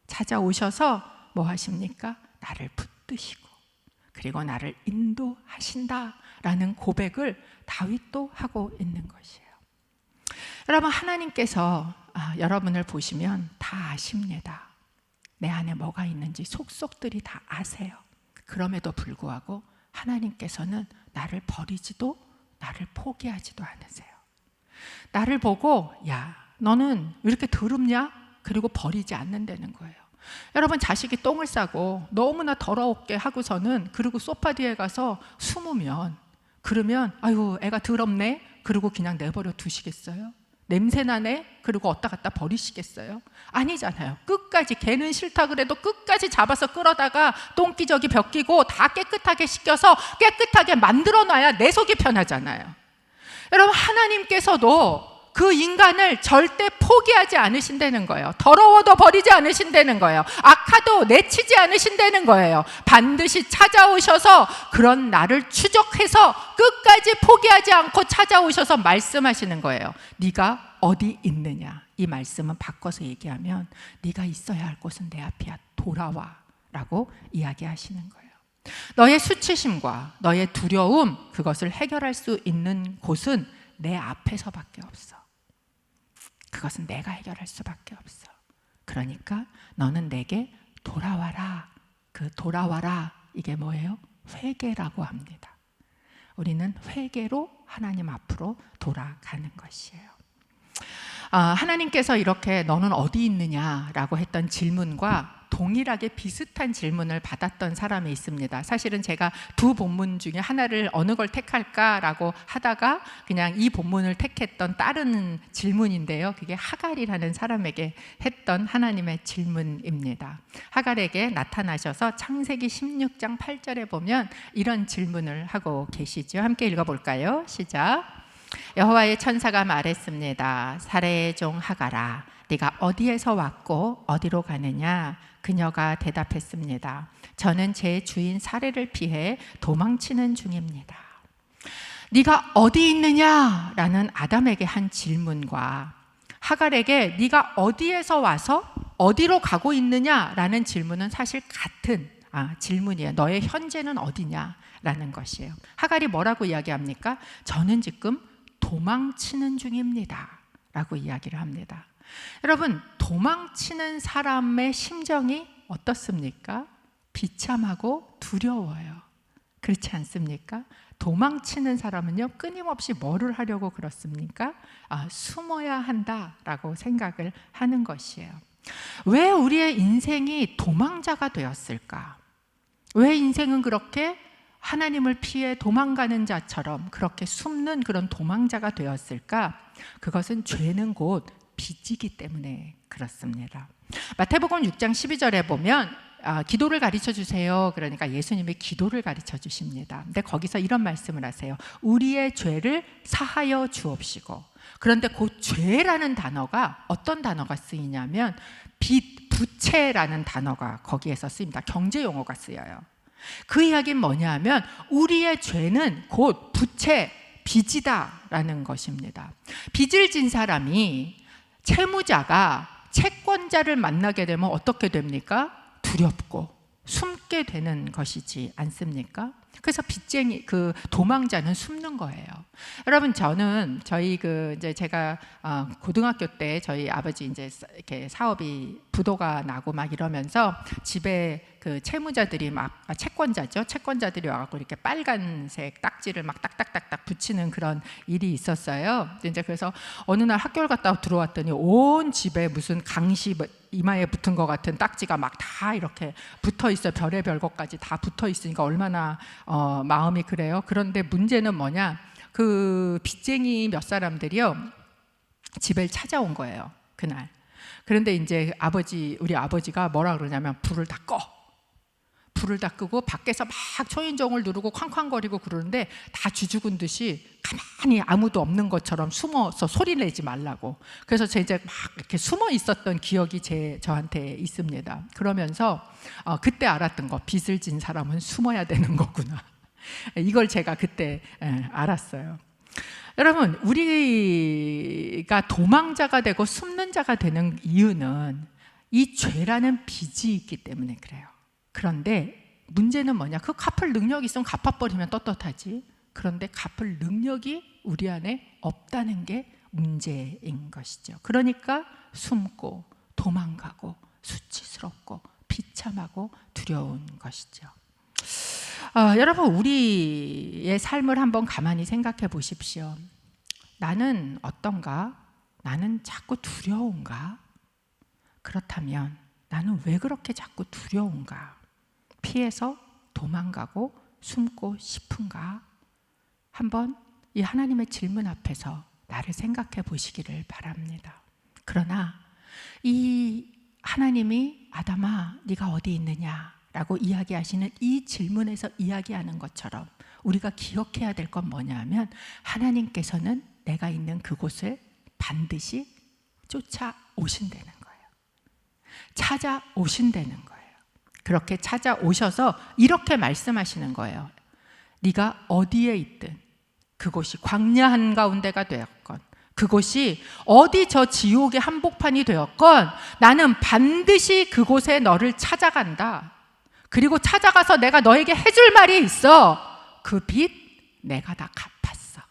찾아오셔서 뭐 하십니까? 나를 붙드시고 그리고 나를 인도하신다라는 고백을 다윗도 하고 있는 것이에요. 여러분, 하나님께서 여러분을 보시면 다 아십니다. 내 안에 뭐가 있는지 속속들이 다 아세요. 그럼에도 불구하고 하나님께서는 나를 버리지도 나를 포기하지도 않으세요. 나를 보고 야, 너는 왜 이렇게 더럽냐? 그리고 버리지 않는다는 거예요. 여러분, 자식이 똥을 싸고 너무나 더럽게 하고서는 그리고 소파 뒤에 가서 숨으면, 그러면 아유 애가 더럽네 그리고 그냥 내버려 두시겠어요? 냄새나네 그리고 어디다 갖다 버리시겠어요? 아니잖아요. 끝까지, 걔는 싫다 그래도 끝까지 잡아서 끌어다가 똥기저귀 벗기고 다 깨끗하게 씻겨서 깨끗하게 만들어 놔야 내 속이 편하잖아요. 여러분, 하나님께서도 그 인간을 절대 포기하지 않으신다는 거예요. 더러워도 버리지 않으신다는 거예요. 악하도 내치지 않으신다는 거예요. 반드시 찾아오셔서 그런 나를 추적해서 끝까지 포기하지 않고 찾아오셔서 말씀하시는 거예요. 네가 어디 있느냐? 이 말씀은 바꿔서 얘기하면 네가 있어야 할 곳은 내 앞이야. 돌아와 라고 이야기하시는 거예요. 너의 수치심과 너의 두려움, 그것을 해결할 수 있는 곳은 내 앞에서밖에 없어. 그것은 내가 해결할 수밖에 없어. 그러니까 너는 내게 돌아와라. 그 돌아와라, 이게 뭐예요? 회개라고 합니다. 우리는 회개로 하나님 앞으로 돌아가는 것이에요. 하나님께서 이렇게 너는 어디 있느냐라고 했던 질문과 동일하게 비슷한 질문을 받았던 사람이 있습니다. 사실은 제가 두 본문 중에 하나를 어느 걸 택할까라고 하다가 그냥 이 본문을 택했던 다른 질문인데요. 그게 하갈이라는 사람에게 했던 하나님의 질문입니다. 하갈에게 나타나셔서 창세기 16장 8절에 보면 이런 질문을 하고 계시죠. 함께 읽어볼까요? 시작. 여호와의 천사가 말했습니다. 사레의 종 하갈아, 네가 어디에서 왔고 어디로 가느냐? 그녀가 대답했습니다. 저는 제 주인 사레를 피해 도망치는 중입니다. 네가 어디 있느냐? 라는 아담에게 한 질문과 하갈에게 네가 어디에서 와서 어디로 가고 있느냐? 라는 질문은 사실 같은 질문이에요. 너의 현재는 어디냐? 라는 것이에요. 하갈이 뭐라고 이야기합니까? 저는 지금 도망치는 중입니다 라고 이야기를 합니다. 여러분, 도망치는 사람의 심정이 어떻습니까? 비참하고 두려워요. 그렇지 않습니까? 도망치는 사람은요, 끊임없이 뭐를 하려고 그렇습니까? 숨어야 한다라고 생각을 하는 것이에요. 왜 우리의 인생이 도망자가 되었을까? 왜 인생은 그렇게 하나님을 피해 도망가는 자처럼 그렇게 숨는 그런 도망자가 되었을까? 그것은 죄는 곧 빚이기 때문에 그렇습니다. 마태복음 6장 12절에 보면 기도를 가르쳐 주세요. 그러니까 예수님이 기도를 가르쳐 주십니다. 근데 거기서 이런 말씀을 하세요. 우리의 죄를 사하여 주옵시고. 그런데 그 죄라는 단어가 어떤 단어가 쓰이냐면 빚, 부채라는 단어가 거기에서 쓰입니다. 경제 용어가 쓰여요. 그 이야기는 뭐냐면 우리의 죄는 곧 부채, 빚이다라는 것입니다. 빚을 진 사람이, 채무자가 채권자를 만나게 되면 어떻게 됩니까? 두렵고 숨게 되는 것이지 않습니까? 그래서 빚쟁이, 그 도망자는 숨는 거예요. 여러분, 저는 이제 제가 고등학교 때 저희 아버지 이제 이렇게 사업이 부도가 나고 막 이러면서 집에 그 채무자들이 막 채권자죠. 채권자들이 와갖고 이렇게 빨간색 딱지를 막 딱딱딱딱 붙이는 그런 일이 있었어요. 이제 그래서 어느 날 학교를 갔다 들어왔더니 온 집에 무슨 강시 이마에 붙은 것 같은 딱지가 막 다 이렇게 붙어 있어요. 별의별 것까지 다 붙어 있으니까 얼마나 마음이 그래요. 그런데 문제는 뭐냐? 그 빚쟁이 몇 사람들이요, 집에 찾아온 거예요, 그날. 그런데 이제 우리 아버지가 뭐라 그러냐면 불을 다 꺼. 불을 다 끄고 밖에서 막 초인종을 누르고 쾅쾅거리고 그러는데 다 쥐죽은 듯이 가만히 아무도 없는 것처럼 숨어서 소리 내지 말라고. 그래서 제가 이제 막 이렇게 숨어 있었던 기억이 저한테 있습니다. 그러면서 그때 알았던 거, 빚을 진 사람은 숨어야 되는 거구나. 이걸 제가 그때 알았어요. 여러분, 우리가 도망자가 되고 숨는 자가 되는 이유는 이 죄라는 빚이 있기 때문에 그래요. 그런데 문제는 뭐냐? 그 갚을 능력이 있으면 갚아버리면 떳떳하지. 그런데 갚을 능력이 우리 안에 없다는 게 문제인 것이죠. 그러니까 숨고 도망가고 수치스럽고 비참하고 두려운 것이죠. 여러분, 우리의 삶을 한번 가만히 생각해 보십시오. 나는 어떤가? 나는 자꾸 두려운가? 그렇다면 나는 왜 그렇게 자꾸 두려운가? 피해서 도망가고 숨고 싶은가? 한번 이 하나님의 질문 앞에서 나를 생각해 보시기를 바랍니다. 그러나 이 하나님이 아담아 네가 어디 있느냐 라고 이야기하시는 이 질문에서 이야기하는 것처럼 우리가 기억해야 될 건 뭐냐 하면 하나님께서는 내가 있는 그곳을 반드시 쫓아오신다는 거예요. 찾아오신다는 거예요. 그렇게 찾아오셔서 이렇게 말씀하시는 거예요. 네가 어디에 있든 그곳이 광야 한가운데가 되었건 그곳이 어디 저 지옥의 한복판이 되었건 나는 반드시 그곳에 너를 찾아간다. 그리고 찾아가서 내가 너에게 해줄 말이 있어. 그 빚 내가 다 갚았어.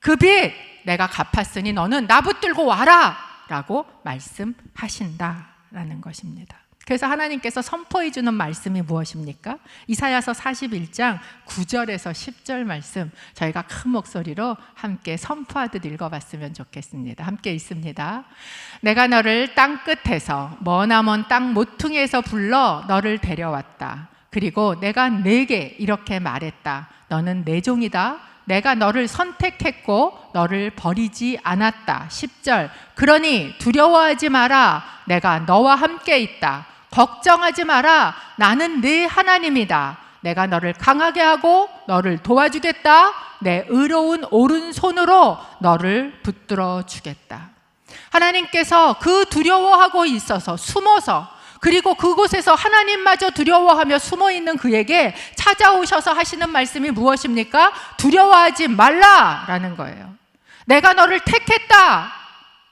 그 빚 내가 갚았으니 너는 나 붙들고 와라 라고 말씀하신다라는 것입니다. 그래서 하나님께서 선포해 주는 말씀이 무엇입니까? 이사야서 41장 9절에서 10절 말씀 저희가 큰 목소리로 함께 선포하듯 읽어봤으면 좋겠습니다. 함께 읽습니다. 내가 너를 땅 끝에서 머나먼 땅 모퉁이에서 불러 너를 데려왔다. 그리고 내가 네게 이렇게 말했다. 너는 내 종이다. 내가 너를 선택했고 너를 버리지 않았다. 10절 그러니 두려워하지 마라. 내가 너와 함께 있다. 걱정하지 마라. 나는 네 하나님이다. 내가 너를 강하게 하고 너를 도와주겠다. 내 의로운 오른손으로 너를 붙들어 주겠다. 하나님께서 그 두려워하고 있어서 숨어서 그리고 그곳에서 하나님마저 두려워하며 숨어있는 그에게 찾아오셔서 하시는 말씀이 무엇입니까? 두려워하지 말라라는 거예요. 내가 너를 택했다.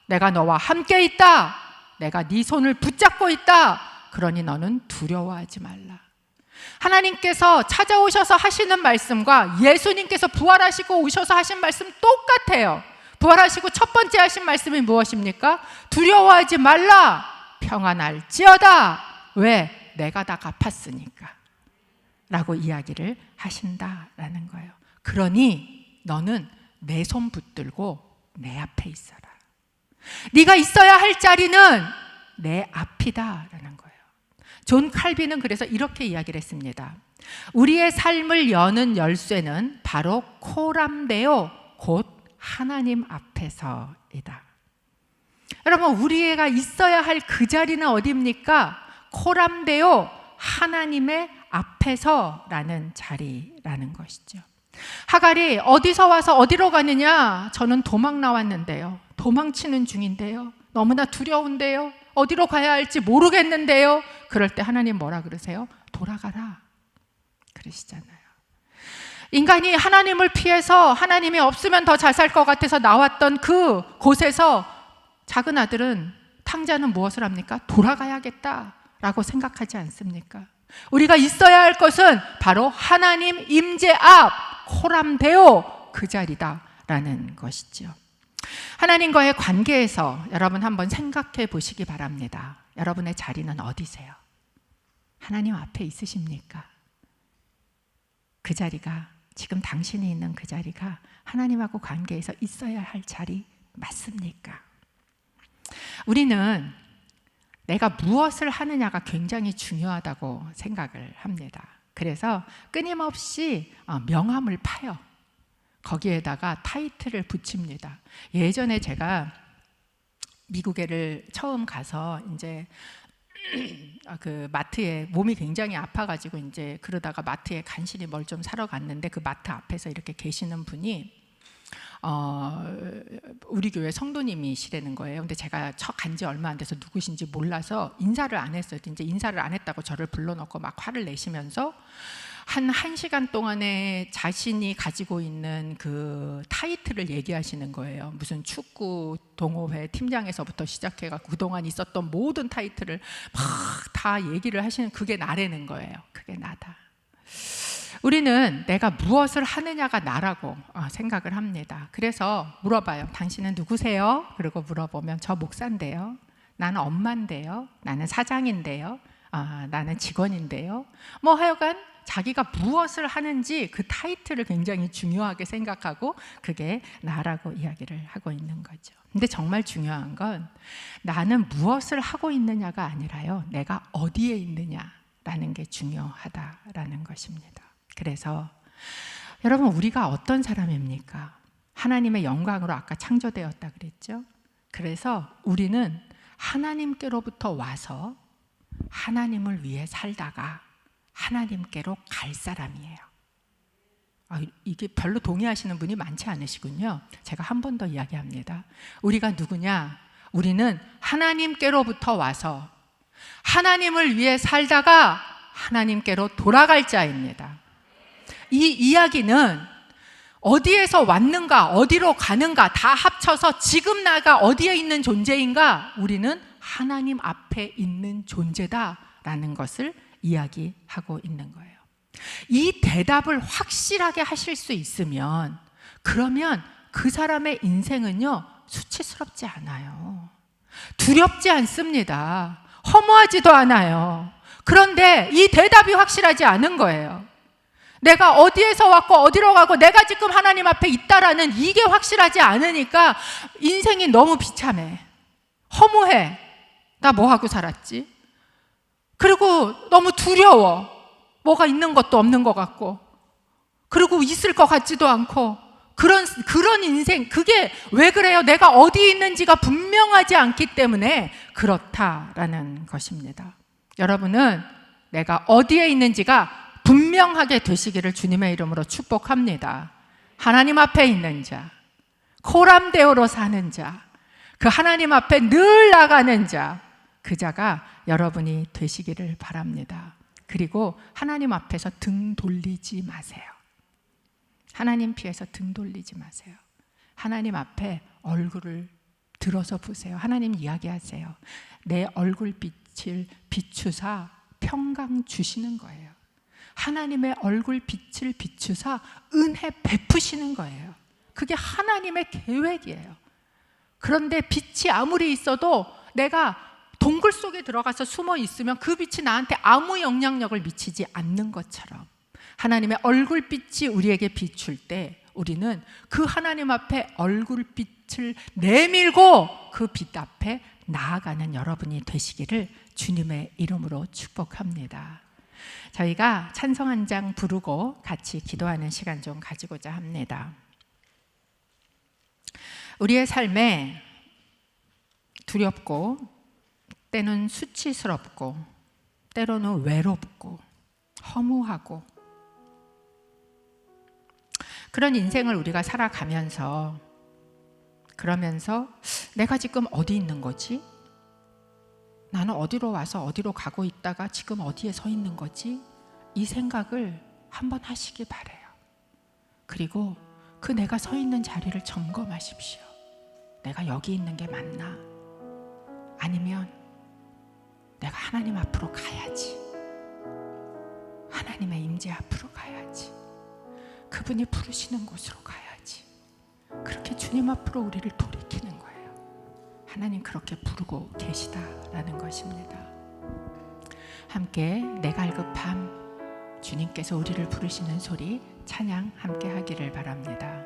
내가 너와 함께 있다. 내가 네 손을 붙잡고 있다. 그러니 너는 두려워하지 말라. 하나님께서 찾아오셔서 하시는 말씀과 예수님께서 부활하시고 오셔서 하신 말씀 똑같아요. 부활하시고 첫 번째 하신 말씀이 무엇입니까? 두려워하지 말라. 평안할지어다. 왜? 내가 다 갚았으니까 라고 이야기를 하신다라는 거예요. 그러니 너는 내 손 붙들고 내 앞에 있어라. 네가 있어야 할 자리는 내 앞이다라는 거예요. 존 칼빈은 그래서 이렇게 이야기를 했습니다. 우리의 삶을 여는 열쇠는 바로 코람데오 곧 하나님 앞에서이다. 여러분, 우리가 있어야 할 그 자리는 어디입니까? 코람데오 하나님의 앞에서라는 자리라는 것이죠. 하갈이 어디서 와서 어디로 가느냐? 저는 도망 나왔는데요. 도망치는 중인데요. 너무나 두려운데요. 어디로 가야 할지 모르겠는데요. 그럴 때 하나님 뭐라 그러세요? 돌아가라 그러시잖아요. 인간이 하나님을 피해서 하나님이 없으면 더 잘 살 것 같아서 나왔던 그 곳에서 작은 아들은 탕자는 무엇을 합니까? 돌아가야겠다라고 생각하지 않습니까? 우리가 있어야 할 것은 바로 하나님 임재 앞 코람데오 그 자리다라는 것이죠. 하나님과의 관계에서 여러분 한번 생각해 보시기 바랍니다. 여러분의 자리는 어디세요? 하나님 앞에 있으십니까? 그 자리가 지금 당신이 있는 그 자리가 하나님하고 관계에서 있어야 할 자리 맞습니까? 우리는 내가 무엇을 하느냐가 굉장히 중요하다고 생각을 합니다. 그래서 끊임없이 명함을 파요. 거기에다가 타이틀을 붙입니다. 예전에 제가 미국에를 처음 가서 이제 그 마트에 몸이 굉장히 아파가지고 이제 그러다가 마트에 간신히 뭘 좀 사러 갔는데 그 마트 앞에서 이렇게 계시는 분이 우리 교회 성도님이시라는 거예요. 근데 제가 간지 얼마 안 돼서 누구신지 몰라서 인사를 안 했어요. 이제 인사를 안 했다고 저를 불러놓고 막 화를 내시면서 한 1시간 동안에 자신이 가지고 있는 그 타이틀을 얘기하시는 거예요. 무슨 축구 동호회 팀장에서부터 시작해서 그동안 있었던 모든 타이틀을 막 다 얘기를 하시는, 그게 나라는 거예요. 그게 나다. 우리는 내가 무엇을 하느냐가 나라고 생각을 합니다. 그래서 물어봐요. 당신은 누구세요? 그리고 물어보면 저 목사인데요. 나는 엄마인데요. 나는 사장인데요. 나는 직원인데요. 뭐 하여간 자기가 무엇을 하는지 그 타이틀을 굉장히 중요하게 생각하고 그게 나라고 이야기를 하고 있는 거죠. 근데 정말 중요한 건 나는 무엇을 하고 있느냐가 아니라요, 내가 어디에 있느냐라는 게 중요하다라는 것입니다. 그래서 여러분, 우리가 어떤 사람입니까? 하나님의 영광으로 아까 창조되었다 그랬죠? 그래서 우리는 하나님께로부터 와서 하나님을 위해 살다가 하나님께로 갈 사람이에요. 이게 별로 동의하시는 분이 많지 않으시군요. 제가 한 번 더 이야기합니다. 우리가 누구냐? 우리는 하나님께로부터 와서 하나님을 위해 살다가 하나님께로 돌아갈 자입니다. 이 이야기는 어디에서 왔는가, 어디로 가는가 다 합쳐서 지금 나가 어디에 있는 존재인가? 우리는 하나님 앞에 있는 존재다라는 것을 이야기하고 있는 거예요. 이 대답을 확실하게 하실 수 있으면, 그러면 그 사람의 인생은요, 수치스럽지 않아요. 두렵지 않습니다. 허무하지도 않아요. 그런데 이 대답이 확실하지 않은 거예요. 내가 어디에서 왔고 어디로 가고 내가 지금 하나님 앞에 있다라는 이게 확실하지 않으니까 인생이 너무 비참해. 허무해. 나 뭐 하고 살았지? 그리고 너무 두려워. 뭐가 있는 것도 없는 것 같고, 그리고 있을 것 같지도 않고, 그런 인생, 그게 왜 그래요? 내가 어디 있는지가 분명하지 않기 때문에 그렇다라는 것입니다. 여러분은 내가 어디에 있는지가 분명하게 되시기를 주님의 이름으로 축복합니다. 하나님 앞에 있는 자, 코람데오로 사는 자, 그 하나님 앞에 늘 나가는 자, 그 자가 여러분이 되시기를 바랍니다. 그리고 하나님 앞에서 등 돌리지 마세요. 하나님 피해서 등 돌리지 마세요. 하나님 앞에 얼굴을 들어서 보세요. 하나님 이야기하세요. 내 얼굴빛을 비추사 평강 주시는 거예요. 하나님의 얼굴빛을 비추사 은혜 베푸시는 거예요. 그게 하나님의 계획이에요. 그런데 빛이 아무리 있어도 내가 동굴 속에 들어가서 숨어 있으면 그 빛이 나한테 아무 영향력을 미치지 않는 것처럼, 하나님의 얼굴빛이 우리에게 비출 때 우리는 그 하나님 앞에 얼굴빛을 내밀고 그 빛 앞에 나아가는 여러분이 되시기를 주님의 이름으로 축복합니다. 저희가 찬송 한 장 부르고 같이 기도하는 시간 좀 가지고자 합니다. 우리의 삶에 두렵고, 때는 수치스럽고, 때로는 외롭고 허무하고, 그런 인생을 우리가 살아가면서, 그러면서 내가 지금 어디 있는 거지? 나는 어디로 와서 어디로 가고 있다가 지금 어디에 서 있는 거지? 이 생각을 한번 하시기 바라요. 그리고 그 내가 서 있는 자리를 점검하십시오. 내가 여기 있는 게 맞나? 아니면 내가 하나님 앞으로 가야지. 하나님의 임재 앞으로 가야지. 그분이 부르시는 곳으로 가야지. 그렇게 주님 앞으로 우리를 돌이키는 거예요. 하나님 그렇게 부르고 계시다라는 것입니다. 함께 내 갈급함, 주님께서 우리를 부르시는 소리 찬양 함께 하기를 바랍니다.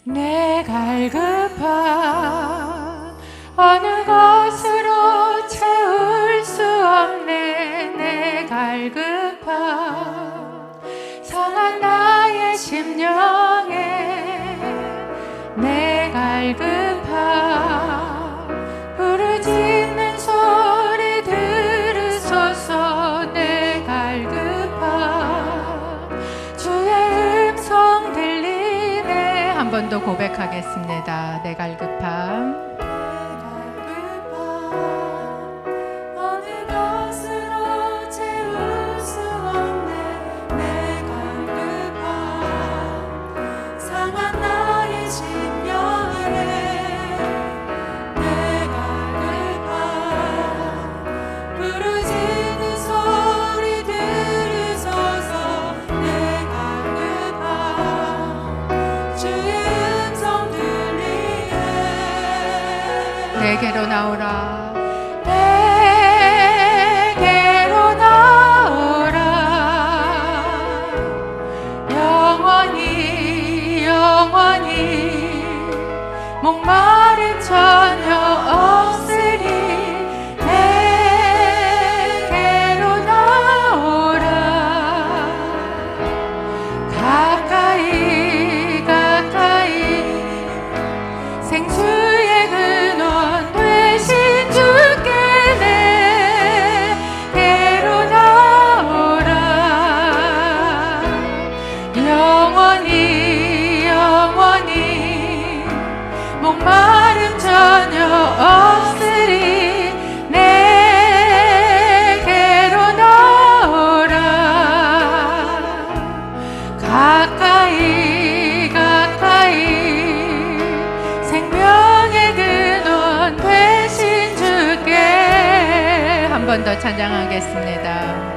내 갈급함 어느 것으로 채울 수 없네. 내 갈급함 상한 나의 심령에 내 갈급함 부르짖는 소리 들으소서. 내 갈급함 주의 음성 들리네. 한 번 더 고백하겠습니다. 내 갈급함 내게로 나오라. 내게로 나오라. 영원히 영원히 목마름 전혀 없으리. 내게로 나오라. 가까이 가까이 생수의 근원 되신 주께 내게로 나오라. 영원히 영원히 목마름 전혀 없으리. 내게로 나오라. 가까이 가까이 생명의 근원 되신 주께. 한 번 더 찬양하겠습니다.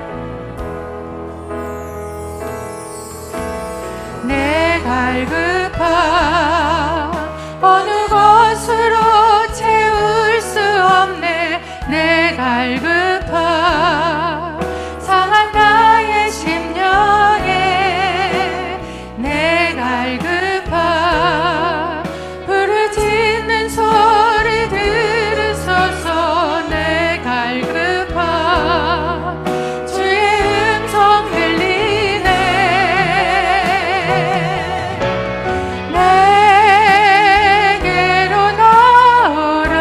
내 갈급함 어느 것으로 채울 수 없네. 내 갈급함 상한 나의 심령에. 내 갈급함 부르짖는 소리 들으소서. 내 갈급함 주의 음성 들리네. 내게로 나오라.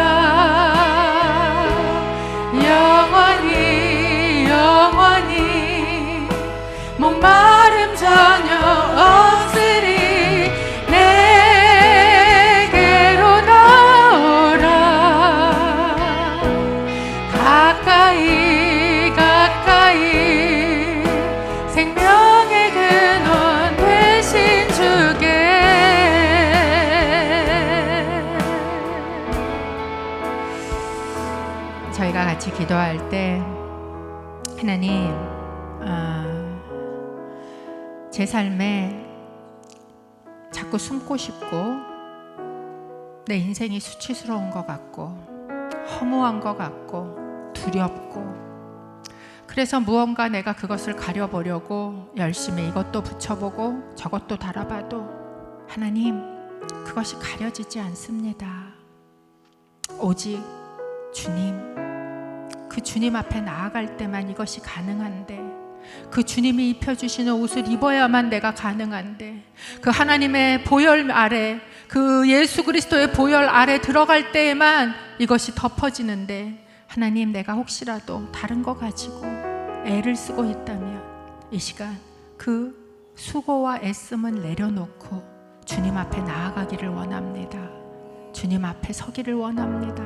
영원히 영원히 목마름 전혀 없으리. 내게로 나오라. 가까이 가까이 생명의 근원 되신 주께. 저희가 같이 기도할 때 하나님, 제 삶에 자꾸 숨고 싶고 내 인생이 수치스러운 것 같고 허무한 것 같고 두렵고, 그래서 무언가 내가 그것을 가려보려고 열심히 이것도 붙여보고 저것도 달아봐도 하나님, 그것이 가려지지 않습니다. 오직 주님, 그 주님 앞에 나아갈 때만 이것이 가능한데, 그 주님이 입혀주시는 옷을 입어야만 내가 가능한데, 그 하나님의 보혈 아래, 그 예수 그리스도의 보혈 아래 들어갈 때에만 이것이 덮어지는데, 하나님, 내가 혹시라도 다른 거 가지고 애를 쓰고 있다면 이 시간 그 수고와 애씀은 내려놓고 주님 앞에 나아가기를 원합니다. 주님 앞에 서기를 원합니다.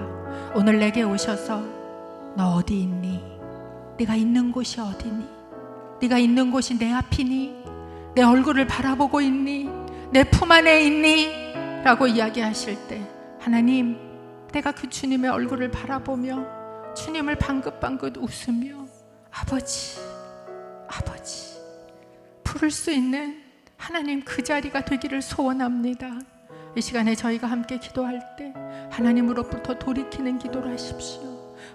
오늘 내게 오셔서 너 어디 있니? 네가 있는 곳이 어디니? 네가 있는 곳이 내 앞이니? 내 얼굴을 바라보고 있니? 내 품 안에 있니? 라고 이야기하실 때, 하나님, 내가 그 주님의 얼굴을 바라보며 주님을 방긋방긋 웃으며 아버지, 아버지 부를 수 있는 하나님, 그 자리가 되기를 소원합니다. 이 시간에 저희가 함께 기도할 때 하나님으로부터 돌이키는 기도를 하십시오.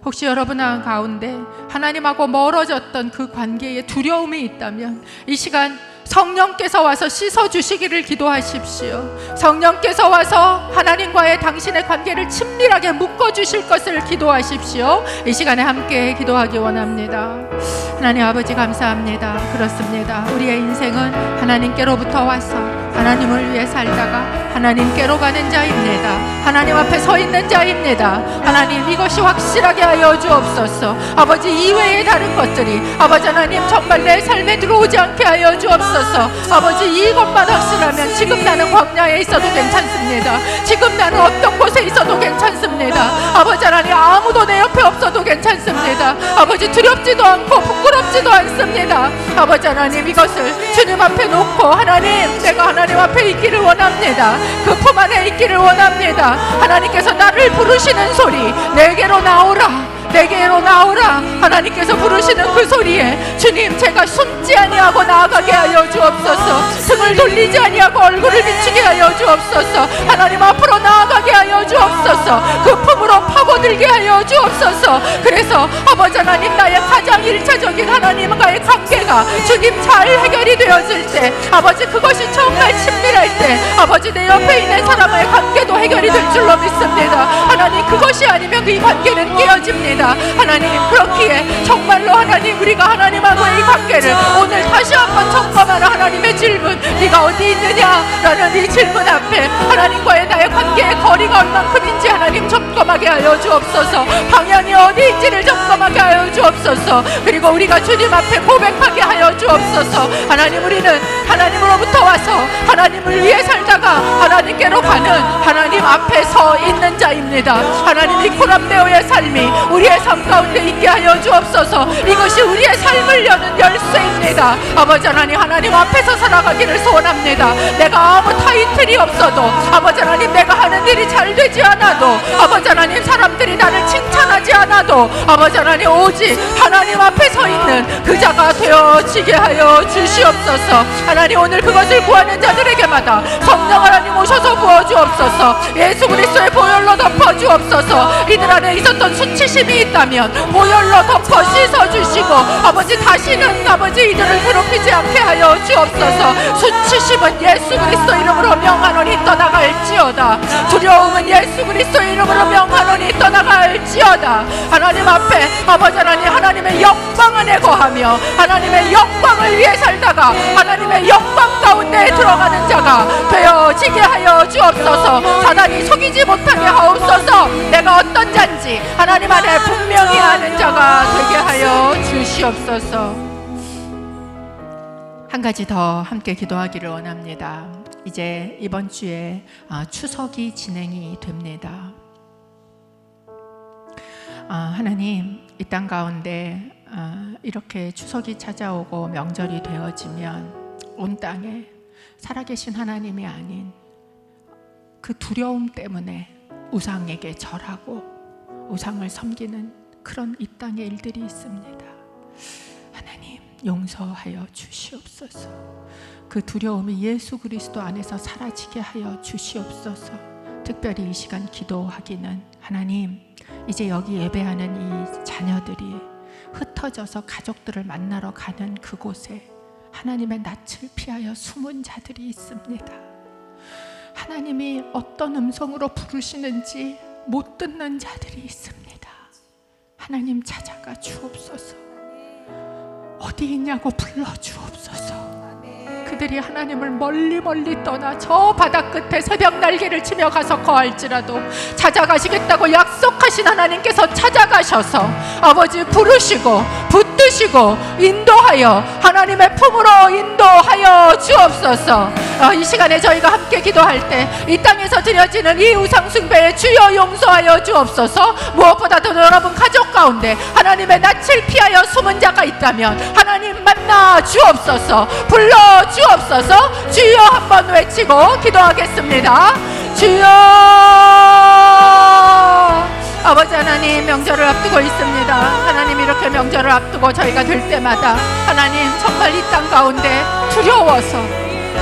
혹시 여러분 가운데 하나님하고 멀어졌던 그 관계에 두려움이 있다면 이 시간 성령께서 와서 씻어주시기를 기도하십시오. 성령께서 와서 하나님과의 당신의 관계를 친밀하게 묶어주실 것을 기도하십시오. 이 시간에 함께 기도하기 원합니다. 하나님 아버지, 감사합니다. 그렇습니다. 우리의 인생은 하나님께로부터 와서 하나님을 위해 살다가 하나님께로 가는 자입니다. 하나님 앞에 서 있는 자입니다. 하나님, 이것이 확실하게 하여 주옵소서. 아버지, 이외의 다른 것들이 아버지 하나님 정말 내 삶에 들어오지 않게 하여 주옵소서. 아버지, 이것만 확실하면 지금 나는 광야에 있어도 괜찮습니다. 지금 나는 어떤 곳에 있어도 괜찮습니다. 아버지 하나님, 아무도 내 옆에 없어도 괜찮습니다. 아버지, 두렵지도 않고 부끄럽지도 않습니다. 아버지 하나님, 이것을 주님 앞에 놓고 하나님, 내가 하나님 앞에 있기를 원합니다. 그 품 안에 있기를 원합니다. 하나님께서 나를 부르시는 소리, 내게로 나오라, 내게로 나오라, 하나님께서 부르시는 그 소리에 주님, 제가 숨지 아니하고 나아가게 하여 주옵소서. 등을 돌리지 아니하고 얼굴을 비추게 하여 주옵소서. 하나님 앞으로 나아가게 하여 주옵소서. 그 품으로 파고들 주옵소서. 그래서 아버지 하나님, 나의 가장 1차적인 하나님과의 관계가 주님 잘 해결이 되어질 때, 아버지 그것이 정말 친밀할 때, 아버지 내 옆에 있는 사람과의 관계도 해결이 될 줄로 믿습니다. 하나님, 그것이 아니면 이 관계는 깨어집니다. 하나님, 그렇기에 정말로 하나님, 우리가 하나님하고의 이 관계를 오늘 다시 한번 점검하는 하나님의 질문, 네가 어디 있느냐 라는 이 질문 앞에 하나님과의 나의 관계의 거리가 얼만큼인지 하나님 점검하게 하여 주옵소서. 방향이 어디인지를 점검하게 하여 주옵소서. 그리고 우리가 주님 앞에 고백하게 하여 주옵소서. 하나님, 우리는 하나님으로부터 와서 하나님을 위해 살다가 하나님께로 가는 하나님 앞에 서 있는 자입니다. 하나님, 이 코람데오의 삶이 우리의 삶 가운데 있게 하여 주옵소서. 이것이 우리의 삶을 여는 열쇠입니다. 아버지 하나님, 하나님 앞에서 살아가기를 소원합니다. 내가 아무 타이틀이 없어도, 아버지 하나님, 내가 하는 일이 잘 되지 않아도, 아버지 하나님, 사람들이 나를 칭찬하지 않아도, 아버지 하나님, 오직 하나님 앞에 서 있는 그 자가 되어지게 하여 주시옵소서. 하나님, 오늘 그것을 구하는 자들에게마다 성령 하나님 오셔서 부어주옵소서. 예수 그리스도의 보혈로 덮어주옵소서. 이들 안에 있었던 수치심이 있다면 보혈로 덮어 씻어주시고, 아버지 다시는 아버지 이들을 괴롭히지 않게 하여 주옵소서. 수치심은 예수 그리스도 이름으로 명하노니 떠나갈지어다. 두려움은 예수 그리스도 이름으로 명하노니 떠나갈지어다. 하나님 앞에 아버지 하나님, 하나님의 영광 안에 거하며 하나님의 영광을 위해 살다가 하나님의 영광 가운데 들어가는 자가 되어지게 하여 주옵소서. 사단이 속이지 못하게 하옵소서. 내가 어떤 자인지 하나님 안에 분명히 아는 자가 되게 하여 주시옵소서. 한 가지 더 함께 기도하기를 원합니다. 이제 이번 주에 추석이 진행이 됩니다. 하나님, 이 땅 가운데 이렇게 추석이 찾아오고 명절이 되어지면 온 땅에 살아계신 하나님이 아닌 그 두려움 때문에 우상에게 절하고 우상을 섬기는 그런 이 땅의 일들이 있습니다. 하나님, 용서하여 주시옵소서. 그 두려움이 예수 그리스도 안에서 사라지게 하여 주시옵소서. 특별히 이 시간 기도하기는, 하나님, 이제 여기 예배하는 이 자녀들이 흩어져서 가족들을 만나러 가는 그곳에 하나님의 낯을 피하여 숨은 자들이 있습니다. 하나님이 어떤 음성으로 부르시는지 못 듣는 자들이 있습니다. 하나님, 찾아가 주옵소서. 어디 있냐고 불러 주옵소서. 그들이 하나님을 멀리 멀리 떠나 저 바다 끝에 새벽 날개를 치며 가서 거할지라도 찾아가시겠다고 약속하신 하나님께서 찾아가셔서 아버지 부르시고 붙드시고 인도하여 하나님의 품으로 인도하여 주옵소서. 이 시간에 저희가 함께 기도할 때 이 땅에서 드려지는 이 우상 숭배에 주여 용서하여 주옵소서. 무엇보다도 여러분 가족 가운데 하나님의 낯을 피하여 숨은 자가 있다면 하나님 만나 주옵소서. 불러 주옵소서. 주여 한번 외치고 기도하겠습니다. 주여. 아버지 하나님, 명절을 앞두고 있습니다. 하나님, 이렇게 명절을 앞두고 저희가 될 때마다 하나님, 정말 이 땅 가운데 두려워서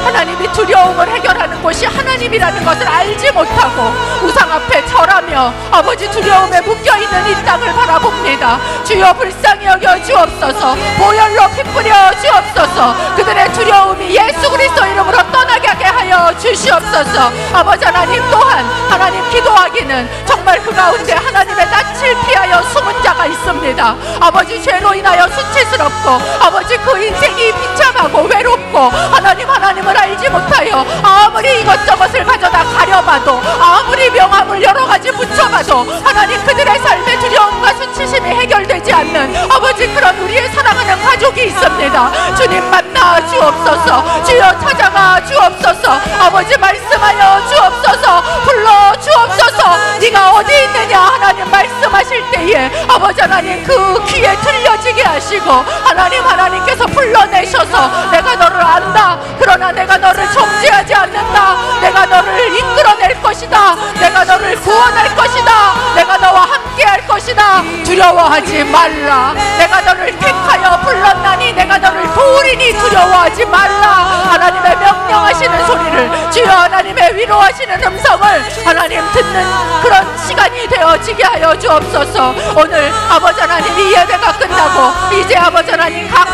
하나님이 두려움을 해결하는 곳이 하나님이라는 것을 알지 못하고 우상 앞에 절하며 아버지 두려움에 묶여있는 이 땅을 바라봅니다. 주여 불쌍히 여겨 주옵소서. 보혈로 피 뿌려 주옵소서. 그들의 두려움이 예수 그리스도 이름으로 떠나게 하여 주시옵소서. 아버지 하나님, 또한 하나님 기도하기는 정말 그 가운데 하나님의 낯을 피하여 숨은 자가 있습니다. 아버지, 죄로 인하여 수치스럽고 아버지 그 인생이 비참하고 외롭고 하나님을 알지 못하여 아무리 이것저것을 가져다 가려봐도 아무리 명함을 여러 가지 붙여봐도 하나님, 그들의 삶의 두려움과 수치심이 해결되지 않는 아버지, 그런 우리의 사랑하는 가족이 있습니다. 주님 만나 주옵소서. 주여 찾아가 주옵소서. 아버지 말씀하여 주옵소서. 불러 주옵소서. 네가 어디 있느냐 하나님 말씀하실 때에 아버지 하나님 그 귀에 들려지게 하시고 하나님께서 불러내셔서 내가 너를 안다. 그러나 내가 너를 정죄하지 않는다. 내가 너를 이끌어낼 것이다. 내가 너를 구원할 것이다. 내가 너와 함께 할 것이다. 두려워하지 말라. 내가 너를 택하여 불렀나니 내가 너를 도우리니 두려워하지 말라. 하나님의 명령하시는 소리를 주여 하나님의 위로하시는 음성을 하나님 듣는 그런 시간이 되어지게 하여 주옵소서. 오늘 아버지 하나님 이 예배가 끝나고 이제 아버지 하나님 각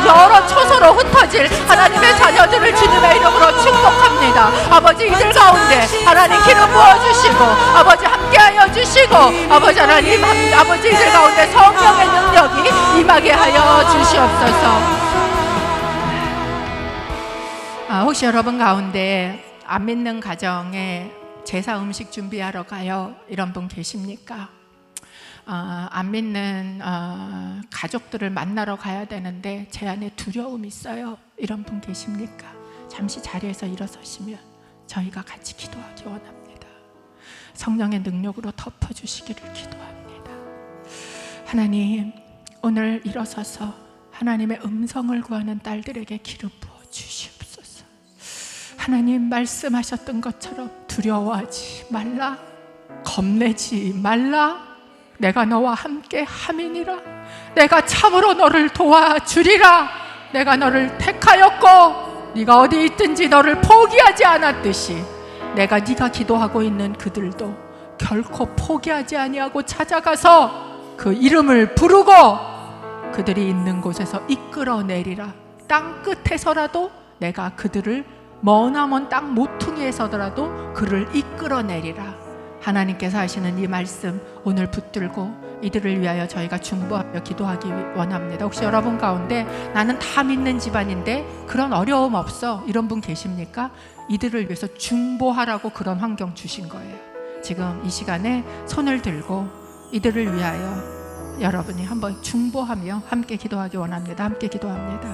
여러 초소로 흩어질 하나님의 자녀들을 주님의 이름으로 축복합니다. 아버지 이들 가운데 하나님 기름 부어주시고 아버지 함께하여 주시고 아버지 하나님 아버지 이들 가운데 성령의 능력이 임하게 하여 주시옵소서. 혹시 여러분 가운데 안 믿는 가정에 제사 음식 준비하러 가요 이런 분 계십니까? 안 믿는 가족들을 만나러 가야 되는데 제 안에 두려움이 있어요 이런 분 계십니까? 잠시 자리에서 일어서시면 저희가 같이 기도하기 원합니다. 성령의 능력으로 덮어주시기를 기도합니다. 하나님 오늘 일어서서 하나님의 음성을 구하는 딸들에게 기름 부어주시옵소서. 하나님 말씀하셨던 것처럼 두려워하지 말라, 겁내지 말라, 내가 너와 함께 함이니라. 내가 참으로 너를 도와주리라. 내가 너를 택하였고 네가 어디 있든지 너를 포기하지 않았듯이 내가 네가 기도하고 있는 그들도 결코 포기하지 아니하고 찾아가서 그 이름을 부르고 그들이 있는 곳에서 이끌어내리라. 땅 끝에서라도 내가 그들을 머나먼 땅 모퉁이에서더라도 그를 이끌어내리라. 하나님께서 하시는 이 말씀 오늘 붙들고 이들을 위하여 저희가 중보하며 기도하기 원합니다. 혹시 여러분 가운데 나는 다 믿는 집안인데 그런 어려움 없어 이런 분 계십니까? 이들을 위해서 중보하라고 그런 환경 주신 거예요. 지금 이 시간에 손을 들고 이들을 위하여 여러분이 한번 중보하며 함께 기도하기 원합니다. 함께 기도합니다.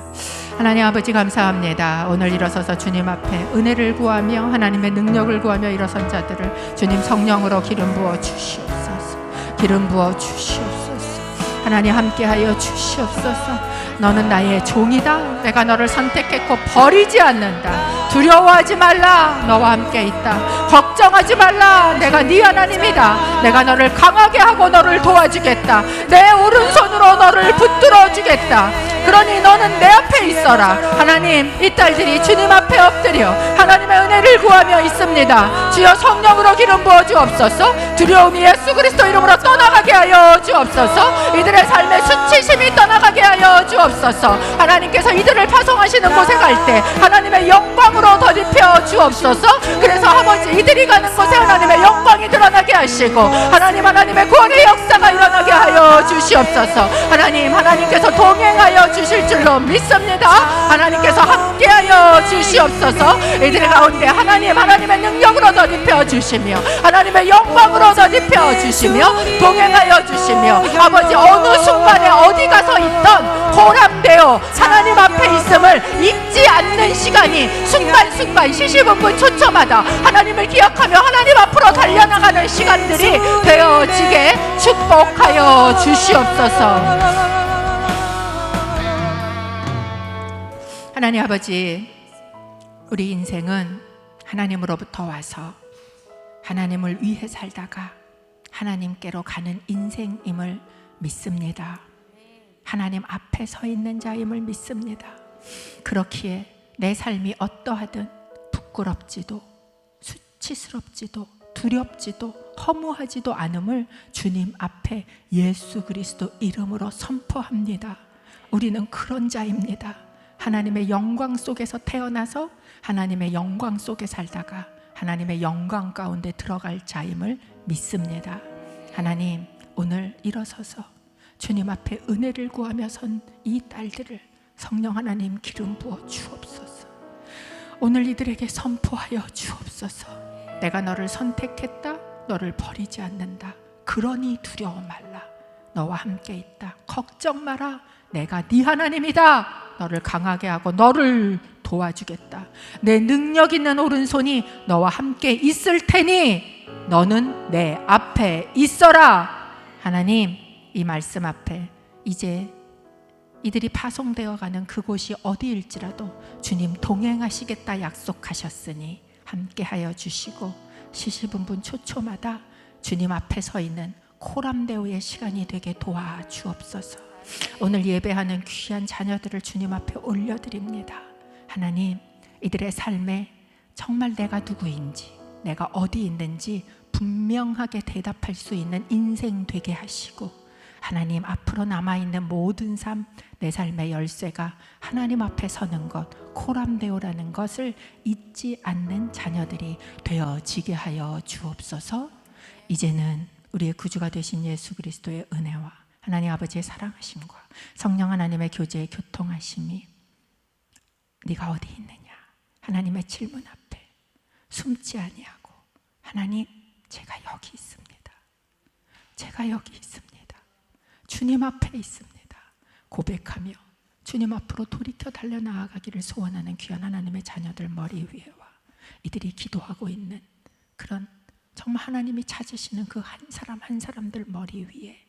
하나님 아버지 감사합니다. 오늘 일어서서 주님 앞에 은혜를 구하며 하나님의 능력을 구하며 일어선 자들을 주님 성령으로 기름 부어 주시옵소서. 기름 부어 주시옵소서. 하나님 함께하여 주시옵소서. 너는 나의 종이다. 내가 너를 선택했고 버리지 않는다. 두려워하지 말라. 너와 함께 있다. 걱정하지 말라. 내가 네 하나님이다. 내가 너를 강하게 하고 너를 도와주겠다. 내 오른손으로 너를 붙들어 주겠다. 그러니 너는 내 앞에 있어라. 하나님 이 딸들이 주님 앞에 엎드려 하나님의 은혜를 구하며 있습니다. 주여 성령으로 기름 부어 주옵소서. 두려움이 예수 그리스도 이름으로 떠나가게 하여 주옵소서. 이들의 삶의 수치심이 떠나가게 하여 주옵소서. 하나님께서 이들을 파송하시는 곳에 갈 때 하나님의 영광으로 덧입혀 주옵소서. 그래서 아버지 이들이 가는 곳에 하나님의 영광이 드러나게 하시고 하나님의 구원의 역사가 일어나게 하여 주시옵소서. 하나님께서 동행하여 주실 줄로 믿습니다. 하나님께서 함께하여 주시옵소서. 이들 가운데 하나님의 능력으로 덧입혀 주시며 하나님의 영광으로 덧입혀 주시며 동행하여 주시며 아버지 어느 순간에 어디 가서 있던 호람되어 하나님 앞에 있음을 잊지 않는 시간이 순간순간 시시분분 초점마다 하나님을 기억하며 하나님 앞으로 달려나가는 시간들이 되어지게 축복하여 주시옵소서. 하나님 아버지, 우리 인생은 하나님으로부터 와서 하나님을 위해 살다가 하나님께로 가는 인생임을 믿습니다. 하나님 앞에 서 있는 자임을 믿습니다. 그렇기에 내 삶이 어떠하든 부끄럽지도 수치스럽지도 두렵지도 허무하지도 않음을 주님 앞에 예수 그리스도 이름으로 선포합니다. 우리는 그런 자입니다. 하나님의 영광 속에서 태어나서 하나님의 영광 속에 살다가 하나님의 영광 가운데 들어갈 자임을 믿습니다. 하나님, 오늘 일어서서 주님 앞에 은혜를 구하며 선 이 딸들을 성령 하나님 기름 부어 주옵소서. 오늘 이들에게 선포하여 주옵소서. 내가 너를 선택했다. 너를 버리지 않는다. 그러니 두려워 말라. 너와 함께 있다. 걱정 마라. 내가 네 하나님이다. 너를 강하게 하고 너를 도와주겠다. 내 능력 있는 오른손이 너와 함께 있을 테니 너는 내 앞에 있어라. 하나님, 이 말씀 앞에 이제 이들이 파송되어 가는 그곳이 어디일지라도 주님 동행하시겠다 약속하셨으니 함께하여 주시고 시시분분 초초마다 주님 앞에 서 있는 코람데오의 시간이 되게 도와주옵소서. 오늘 예배하는 귀한 자녀들을 주님 앞에 올려드립니다. 하나님, 이들의 삶에 정말 내가 누구인지, 내가 어디 있는지 분명하게 대답할 수 있는 인생 되게 하시고, 하나님 앞으로 남아있는 모든 삶, 내 삶의 열쇠가 하나님 앞에 서는 것, 코람데오라는 것을 잊지 않는 자녀들이 되어지게 하여 주옵소서. 이제는 우리의 구주가 되신 예수 그리스도의 은혜와 하나님 아버지의 사랑하심과 성령 하나님의 교제의 교통하심이 네가 어디 있느냐 하나님의 질문 앞에 숨지 아니하고, 하나님 제가 여기 있습니다, 제가 여기 있습니다, 주님 앞에 있습니다 고백하며 주님 앞으로 돌이켜 달려나아가기를 소원하는 귀한 하나님의 자녀들 머리 위에와 이들이 기도하고 있는 그런 정말 하나님이 찾으시는 그 한 사람 한 사람들 머리 위에,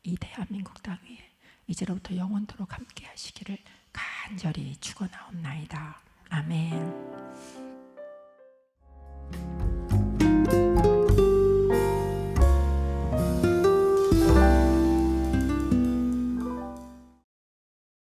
이 대한민국 땅 위에 이제로부터 영원토록 함께 하시기를 간절히 축원하옵나이다. 아멘.